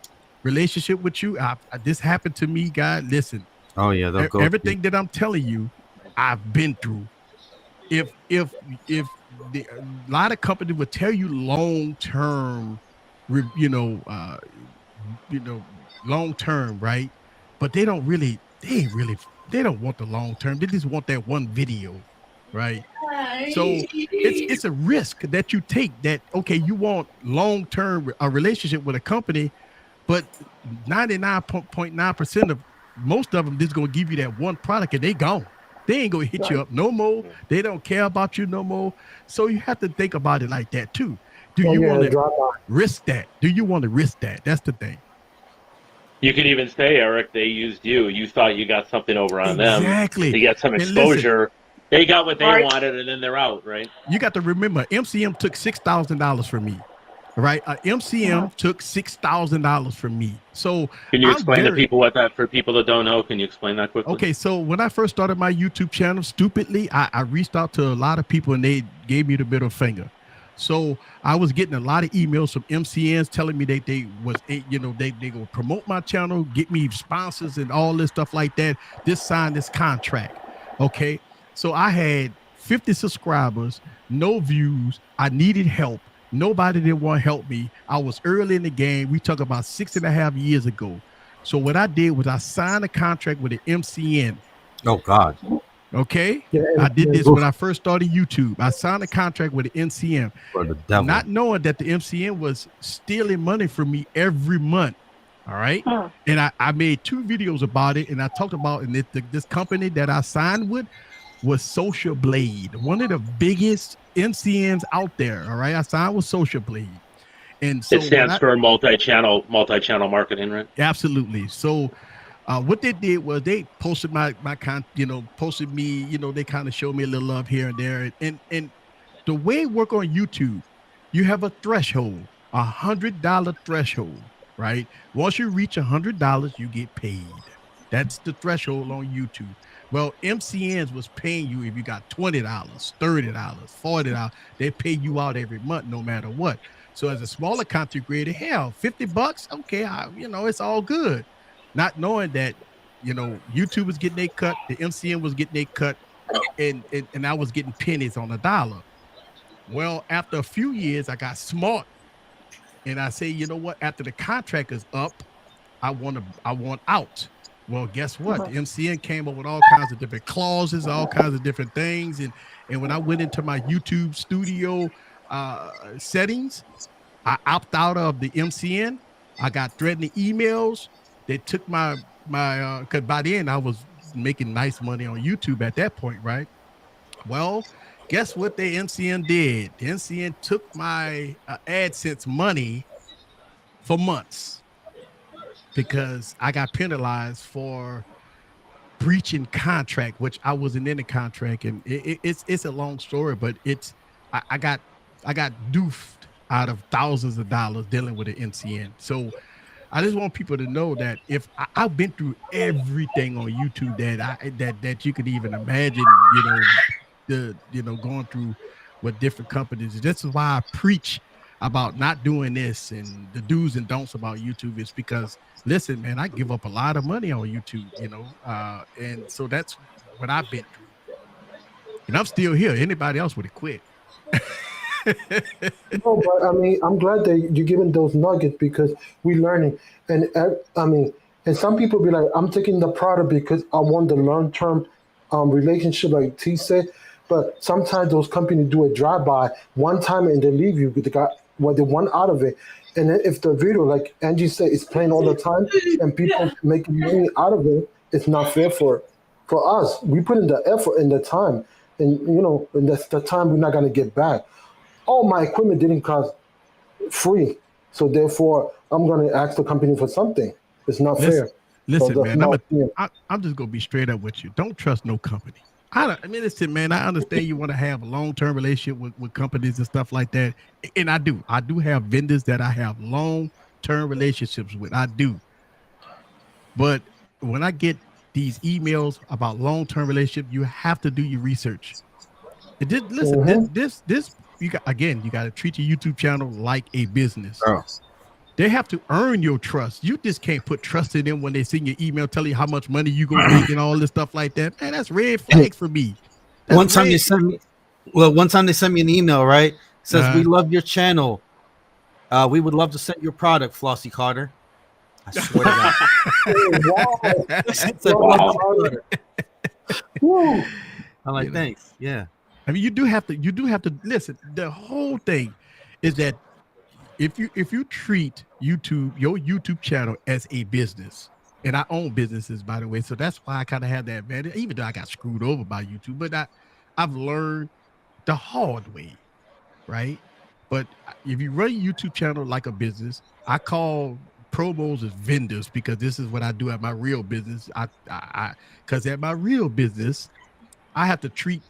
relationship with you. This happened to me, guys. Listen. Oh yeah, everything that I'm telling you, I've been through. If a lot of companies would tell you long-term, long-term, right? But they don't want the long term. They just want that one video, right? So it's a risk that you take that, okay, you want long term a relationship with a company, but 99.9% of most of them just gonna give you that one product and they gone. They ain't gonna hit you up no more. They don't care about you no more. So you have to think about it like that too. Do you want to risk that? Do you want to risk that? That's the thing. You could even say, Eric, they used you. You thought you got something over on them to get some exposure. Listen, they got what they wanted, and then they're out, right? You got to remember, MCM took $6,000 from me, right? MCM took $6,000 from me. So can you explain to people what that, for people that don't know, can you explain that quickly? Okay, so when I first started my YouTube channel, stupidly, I reached out to a lot of people, and they gave me the middle finger. So I was getting a lot of emails from MCNs telling me that they gonna promote my channel, get me sponsors and all this stuff like that. Sign this contract. Okay. So I had 50 subscribers, no views. I needed help. Nobody didn't want to help me. I was early in the game. We talk about 6.5 years ago. So what I did was I signed a contract with the MCN. Oh God. Okay, I did this when I first started YouTube. I signed a contract with the MCN, not knowing that the MCN was stealing money from me every month. All right, and I made 2 videos about it, and I talked about this company that I signed with was Social Blade, one of the biggest MCNs out there. All right, I signed with Social Blade, and so it stands for multi-channel marketing, right? Absolutely. So. What they did was they posted posted me, they kind of showed me a little love here and there. And the way it work on YouTube, you have a threshold, $100 threshold, right? Once you reach $100, you get paid. That's the threshold on YouTube. Well, MCNs was paying you if you got $20, $30, $40. They pay you out every month no matter what. So as a smaller content creator, hell, $50, okay, it's all good. Not knowing that, YouTube was getting a cut, the MCN was getting a cut, and I was getting pennies on a dollar. Well, after a few years, I got smart, and I say, you know what? After the contract is up, I want out. Well, guess what? The MCN came up with all kinds of different clauses, all kinds of different things, and when I went into my YouTube studio settings, I opt out of the MCN. I got threatening emails. They took my because by then I was making nice money on YouTube at that point, right? Well, guess what the MCN did? The MCN took my AdSense money for months because I got penalized for breaching contract, which I wasn't in the contract, and it's a long story, but I got doofed out of thousands of dollars dealing with the MCN. So I just want people to know that if I've been through everything on YouTube that you could even imagine, going through with different companies. This is why I preach about not doing this and the do's and don'ts about YouTube is because, listen, man, I give up a lot of money on YouTube, and so that's what I've been through. And I'm still here. Anybody else would have quit. No, but I mean, I'm glad that you're giving those nuggets because we're learning. And and some people be like, I'm taking the product because I want the long-term relationship, like T said. But sometimes those companies do a drive-by one time and they leave you because they got what they want out of it. And then if the video, like Angie said, is playing all the time and people making money out of it, it's not fair for us. We put in the effort and the time, and and that's the time we're not gonna get back. All my equipment didn't cost free, so therefore I'm gonna ask the company for something. It's not fair. Listen, man, I'm just gonna be straight up with you. Don't trust no company. Listen, man, I understand you want to have a long-term relationship with companies and stuff like that. And I do have vendors that I have long-term relationships with. I do. But when I get these emails about long-term relationship, you have to do your research. And this you got to treat your YouTube channel like a business. Oh. They have to earn your trust. You just can't put trust in them when they send your email telling you how much money you gonna make and all this stuff like that. Man, that's red flags for me. One time they sent me an email, right? It says, we love your channel. We would love to send your product, Flossie Carter. I swear to God. Wow. I'm like, thanks. Yeah. I mean, you do have to listen. The whole thing is that if you treat your YouTube channel as a business, and I own businesses, by the way, so that's why I kind of have that advantage, even though I got screwed over by YouTube, but I've learned the hard way, right? But if you run your YouTube channel like a business, I call promos as vendors because this is what I do at my real business. Because at my real business, I have to treat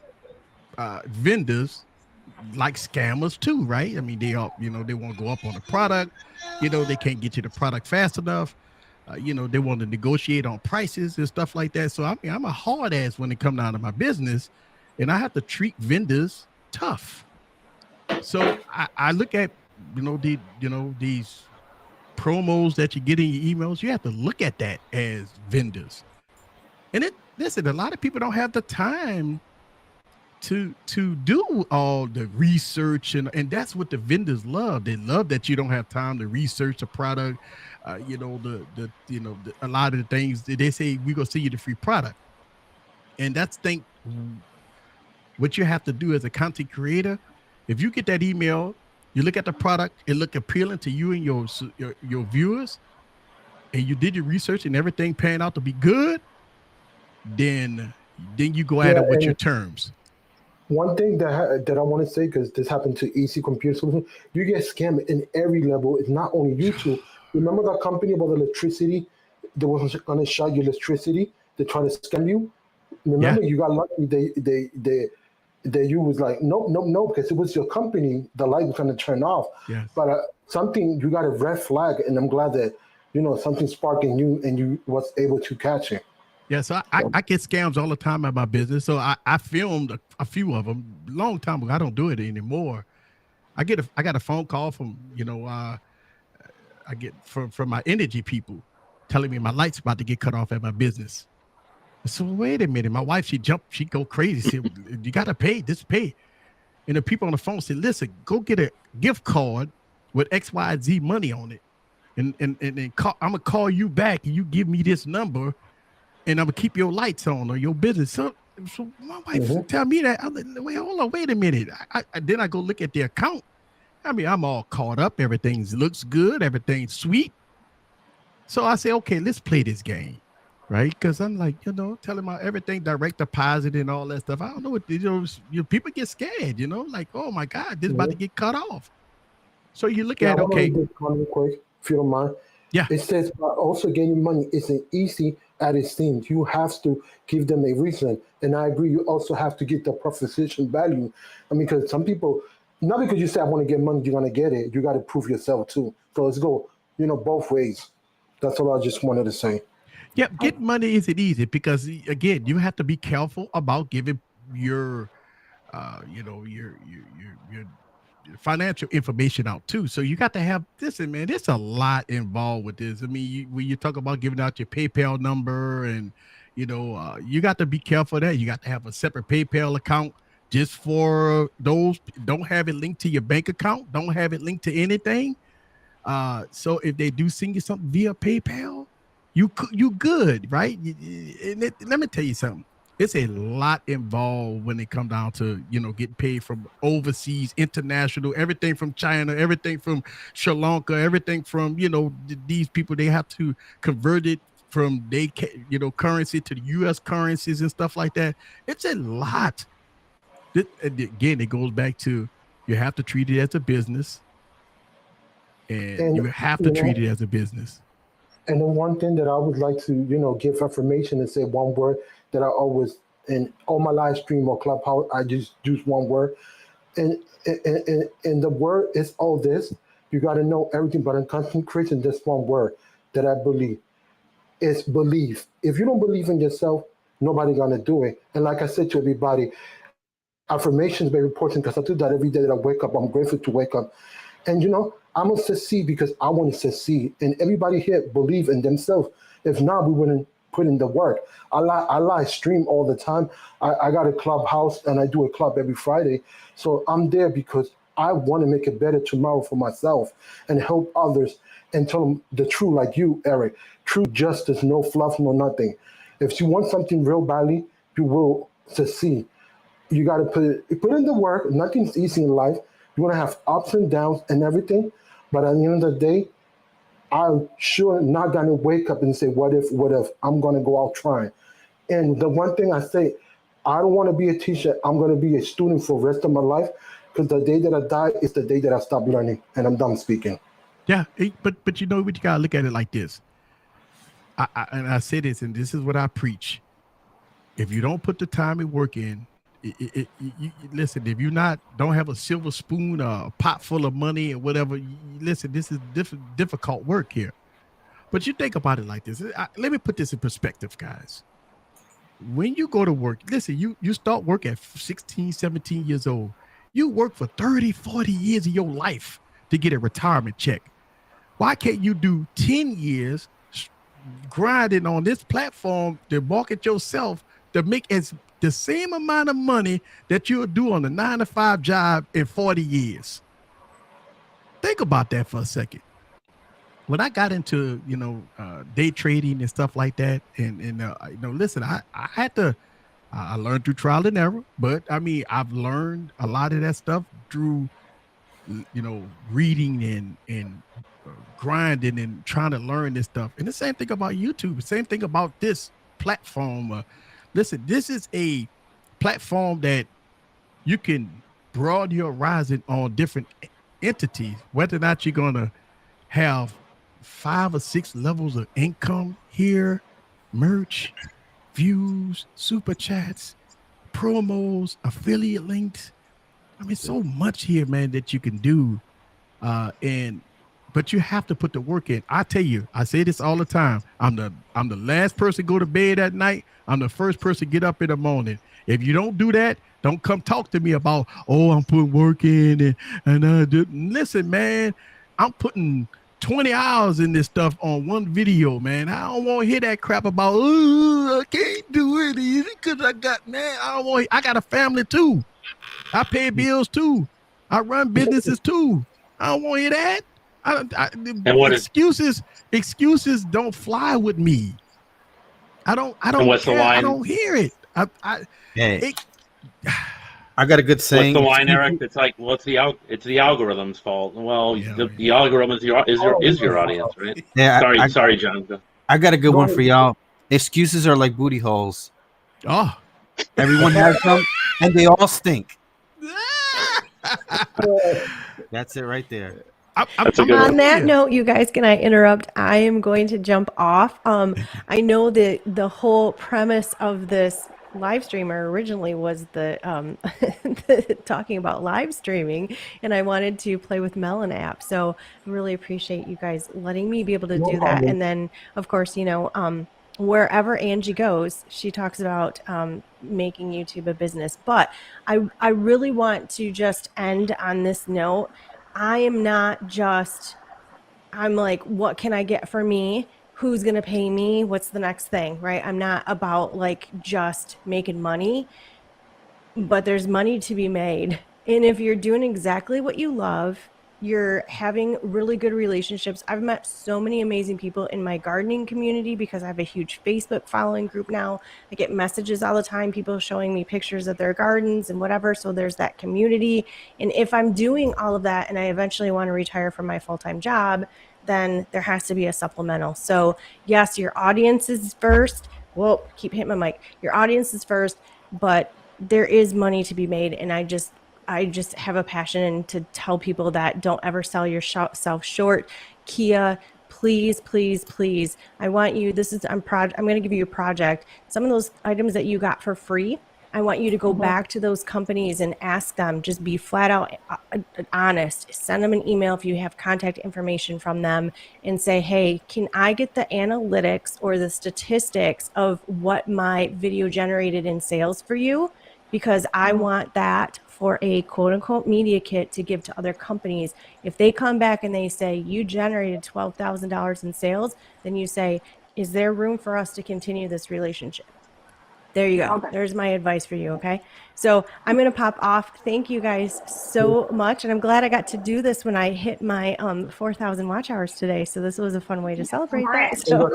vendors like scammers too, right? I mean, they all, they want to go up on the product, they can't get you the product fast enough. They want to negotiate on prices and stuff like that. So I mean, I'm a hard ass when it comes down to my business, and I have to treat vendors tough. So I look at, these promos that you get in your emails. You have to look at that as vendors. And listen, a lot of people don't have the time to do all the research, and that's what the vendors love. They love that you don't have time to research the product. A lot of the things that they say, we're gonna send you the free product, and that's what you have to do as a content creator. If you get that email, you look at the product, it look appealing to you and your viewers, and you did your research and everything panned out to be good, then you go at it with your terms. One thing that I want to say, because this happened to Eazy Computer Solutions, you get scammed in every level. It's not only YouTube. Remember that company about the electricity? They was going to shut your electricity. They try to scam you. Remember, you got lucky. They you was like, no, because it was your company. The light was going to turn off. Yes. But something, you got a red flag, and I'm glad that something sparked in you, and you was able to catch it. Yeah, so I get scams all the time at my business. So I filmed a few of them a long time ago. I don't do it anymore. I got a phone call from, I get from my energy people telling me my light's about to get cut off at my business. So wait a minute. My wife, she go crazy. Said, you got to pay, just pay. And the people on the phone said, listen, go get a gift card with XYZ money on it. And I'm going to call you back and you give me this number and I'm going to keep your lights on or your business. So my wife tell me that. I'm like, wait a minute. Then I go look at the account. I mean, I'm all caught up. Everything looks good. Everything's sweet. So I say, okay, let's play this game. Right, because I'm like, telling my everything direct deposit and all that stuff. I don't know what people get scared, like, oh my God, this is about to get cut off. So you look at okay, quick, if you don't mind. Yeah, it says also getting money isn't easy at it seems. You have to give them a reason, and I agree. You also have to get the proposition value. I mean, because some people, not because you say I want to get money, you're gonna get it. You got to prove yourself too. So let's go, both ways. That's all I just wanted to say. Yeah, get money isn't easy because again, you have to be careful about giving your, your financial information out too. So you got to have this, and man, there's a lot involved with this. I mean, when you talk about giving out your PayPal number, and you got to be careful of that. You got to have a separate PayPal account just for those. Don't have it linked to your bank account. Don't have it linked to anything. So if they do send you something via PayPal, you good, right? Let me tell you something. It's a lot involved when it comes down to, getting paid from overseas, international, everything from China, everything from Sri Lanka, everything from, these people, they have to convert it from currency to the U.S. currencies and stuff like that. It's a lot. Again, it goes back to you have to treat it as a business, and you have to treat it as a business. And then one thing that I would like to, give affirmation and say one word that I always, in all my live stream or Clubhouse, I just use one word. And the word is all this. You got to know everything, but in content creation, just one word that I believe is believe. If you don't believe in yourself, nobody going to do it. And like I said to everybody, affirmation is very important because I do that every day that I wake up. I'm grateful to wake up. And, I'm going to succeed because I want to succeed. And everybody here believe in themselves. If not, we wouldn't put in the work. I live stream all the time. I got a clubhouse and I do a club every Friday. So I'm there because I want to make it better tomorrow for myself and help others and tell them the truth, like you, Eric. True justice, no fluff, no nothing. If you want something real badly, you will succeed. You got to put in the work. Nothing's easy in life. You're going to have ups and downs and everything. But at the end of the day, I'm sure not going to wake up and say, what if? I'm going to go out trying. And the one thing I say, I don't want to be a teacher. I'm going to be a student for the rest of my life because the day that I die is the day that I stop learning. And I'm done speaking. Yeah, but you got to look at it like this. I say this, and this is what I preach. If you don't put the time and work in, listen, if you don't have a silver spoon or a pot full of money or whatever, listen, this is difficult work here. But you think about it like this. Let me put this in perspective, guys. When you go to work, listen, you start work at 16, 17 years old. You work for 30, 40 years of your life to get a retirement check. Why can't you do 10 years grinding on this platform to market yourself to make the same amount of money that you'll do on a 9-to-5 job in 40 years? Think about that for a second. When I got into, day trading and stuff like that, and listen, I learned through trial and error, but I mean, I've learned a lot of that stuff through, reading and grinding and trying to learn this stuff. And the same thing about YouTube, the same thing about this platform. Listen, this is a platform that you can broaden your horizon on different entities, whether or not you're going to have 5 or 6 levels of income here, merch, views, super chats, promos, affiliate links. I mean, so much here, man, that you can do. And but you have to put the work in. I tell you, I say this all the time. I'm the last person to go to bed at night. I'm the first person to get up in the morning. If you don't do that, don't come talk to me about, oh, I'm putting work in listen, man, I'm putting 20 hours in this stuff on one video, man. I don't want to hear that crap about, oh, I can't do it because I got a family too. I pay bills too. I run businesses too. I don't want to hear that. Excuses don't fly with me. I don't what's care. The line? I don't hear it. I got a good saying. What's the line, Eric? It's like, it's the algorithm's fault. Well, the algorithm is your audience, right? Yeah. Sorry, John. I got a good one for y'all. Excuses are like booty holes. Oh, everyone has them, and they all stink. That's it right there. On that note, you guys, can I interrupt? I am going to jump off. I know that the whole premise of this live streamer originally was the talking about live streaming, and I wanted to play with Melon app. So I really appreciate you guys letting me be able to do that. And then, of course, wherever Angie goes, she talks about making YouTube a business. But I really want to just end on this note. I'm like, what can I get for me? Who's going to pay me? What's the next thing, right? I'm not about like just making money, but there's money to be made. And if you're doing exactly what you love, you're having really good relationships. I've met so many amazing people in my gardening community because I have a huge Facebook following group now. I get messages all the time, people showing me pictures of their gardens and whatever. So there's that community. And if I'm doing all of that and I eventually want to retire from my full-time job, then there has to be a supplemental. So yes, your audience is first. Whoa, keep hitting my mic. Your audience is first, but there is money to be made. And I just have a passion to tell people that don't ever sell yourself short. Keiah, please, please, please. I want you, I'm going to give you a project. Some of those items that you got for free, I want you to go back to those companies and ask them, just be flat out honest. Send them an email if you have contact information from them and say, hey, can I get the analytics or the statistics of what my video generated in sales for you? Because I want that for a quote unquote media kit to give to other companies. If they come back and they say you generated $12,000 in sales, then you say, is there room for us to continue this relationship? There you go. Okay. There's my advice for you. Okay. So I'm going to pop off. Thank you guys so much. And I'm glad I got to do this when I hit my 4,000 watch hours today. So this was a fun way to celebrate that. So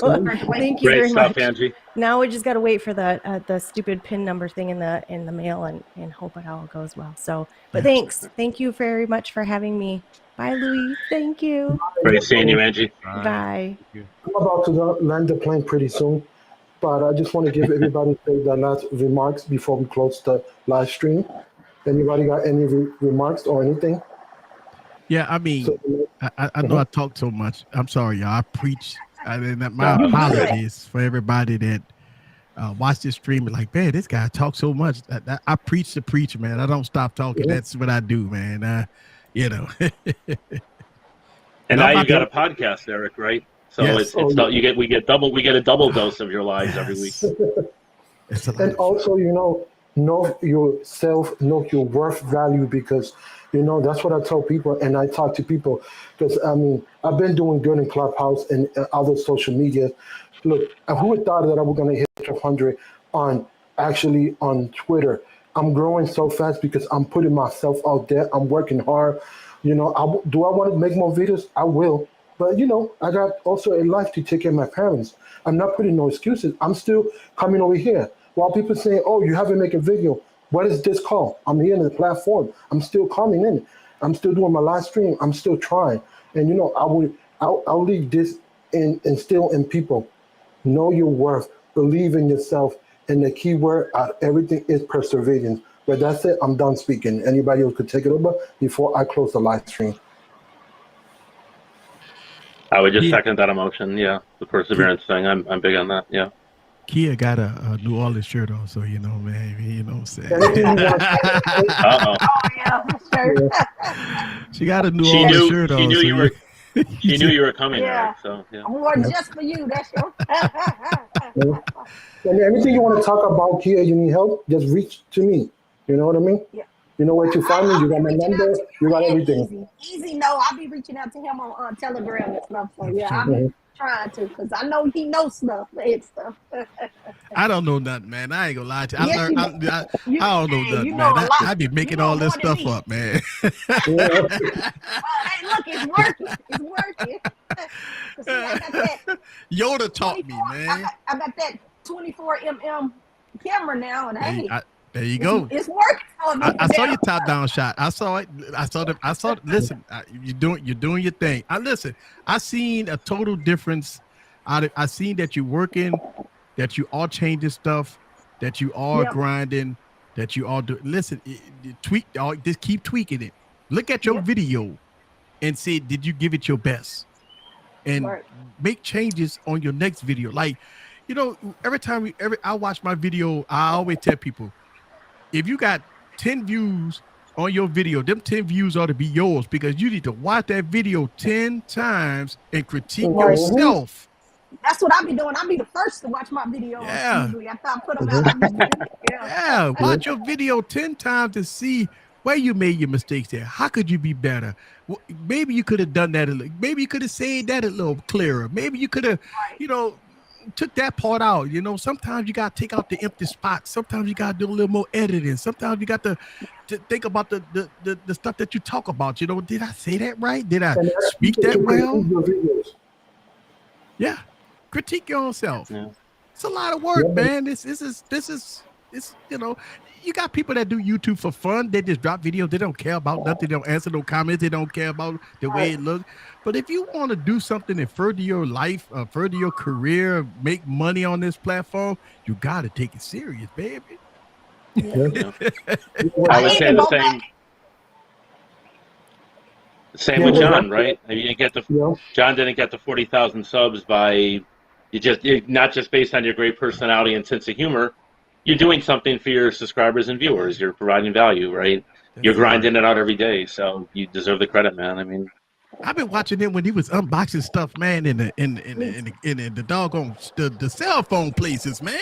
thank you very much. Angie. Now we just got to wait for the stupid PIN number thing in the mail and hope it all goes well. So, but thanks. Thank you very much for having me. Bye, Louis. Thank you. Great seeing you, Angie. Bye. I'm about to land the plane pretty soon. But I just want to give everybody their last remarks before we close the live stream. Anybody got any remarks or anything? Yeah, I mean, I know I talk so much. I'm sorry, y'all. I preach. My apologies for everybody that watch this stream. Like, man, this guy talks so much. I preach the preacher, man. I don't stop talking. That's what I do, man. And now you got a podcast, Eric, right? So yes. We get a double dose of your lives every week. And also, know yourself, know your worth value, because that's what I tell people, and I talk to people, because I've been doing good in Clubhouse and other social media. Look, who would thought that I was going to hit 100 on Twitter? I'm growing so fast because I'm putting myself out there. I'm working hard. Do I want to make more videos? I will. But, I got also a life to take care of my parents. I'm not putting no excuses. I'm still coming over here. While people say, oh, you haven't made a video. What is this called? I'm here in the platform. I'm still coming in. I'm still doing my live stream. I'm still trying. And, I'll leave this instill in people. Know your worth. Believe in yourself. And the key word out of everything is perseverance. But that's it. I'm done speaking. Anybody else could take it over before I close the live stream. I would just second that emotion. Yeah, the perseverance thing. I'm big on that. Yeah. Keiah got a New Orleans shirt on, so man, you know what I'm saying. Uh-oh. Oh yeah, sure. She got a New Orleans shirt on. She knew you were. She knew you were coming, Yeah. right? So yeah. I wore just for you. That's your. And anything you want to talk about, Keiah, you need help, just reach to me. You know what I mean? Yeah. You know where to find me. You got my reaching out number. to You got and everything. Easy, no, I'll be reaching out to him on Telegram and stuff. So yeah, I'll be trying to, because I know he knows stuff, head stuff. I don't know nothing, man. I ain't gonna lie to you. Yes, I don't know nothing, you man. know a lot. I be making all this stuff up, man. Hey, look, it's working. It's working. See, I got that Yoda taught me, man. I got that 24mm camera now, and hey, there you go. It's working for me. I saw your top down shot. I saw it. I saw. Listen, you're doing your thing. I seen a total difference. I seen that you're working, that you are changing stuff, that you are grinding, that you are doing. Listen, just keep tweaking it. Look at your video, and say, did you give it your best? And make changes on your next video. Like, you know, every time I watch my video, I always tell people, if you got 10 views on your video, them 10 views ought to be yours, because you need to watch that video 10 times and critique yourself. That's what I be doing. I be the first to watch my video. Usually after I put them out. Watch your video 10 times to see where you made your mistakes there. How could you be better? Maybe you could have done that maybe you could have said that a little clearer. Maybe you could have, took that part out. Sometimes you got to take out the empty spots. Sometimes you got to do a little more editing. Sometimes you got to think about the stuff that you talk about. Did I say that right? Did I speak that well? Yeah. Critique your own self. Yeah. It's a lot of work, man. This is you got people that do YouTube for fun. They just drop videos. They don't care about nothing. They don't answer no comments. They don't care about the way it looks. But if you want to do something and further your life, further your career, make money on this platform, you got to take it serious, baby. Yeah. I would say the same. Same with John, right? John didn't get the 40,000 subs by not just based on your great personality and sense of humor. You're doing something for your subscribers and viewers. You're providing value, right? You're grinding it out every day, so you deserve the credit, man. I mean, I've been watching him when he was unboxing stuff, man, in the doggone the cell phone places, man.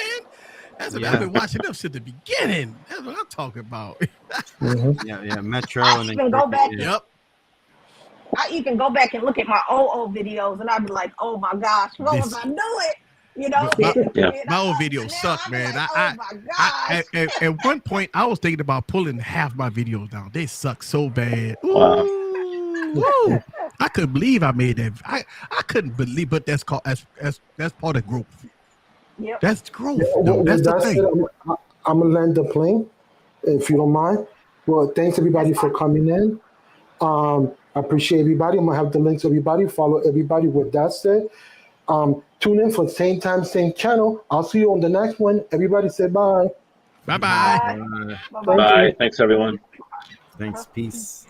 That's what I've been watching them since the beginning. That's what I'm talking about. Yeah, Metro. And then go back. Yep. I even go back and look at my old videos, and I'd be like, "Oh my gosh, what was I doing?" My old videos suck, man. Like, at one point, I was thinking about pulling half my videos down. They suck so bad. Wow. Woo. I couldn't believe I made that. I couldn't believe, but that's part of growth. Yep. That's growth. That's the thing. I'm gonna land the plane, if you don't mind. Well, thanks everybody for coming in. I appreciate everybody. I'm gonna have the links. Everybody follow everybody. With that said, tune in for same time, same channel. I'll see you on the next one. Everybody say bye. Bye-bye. Bye. Thanks, everyone. Thanks. Peace.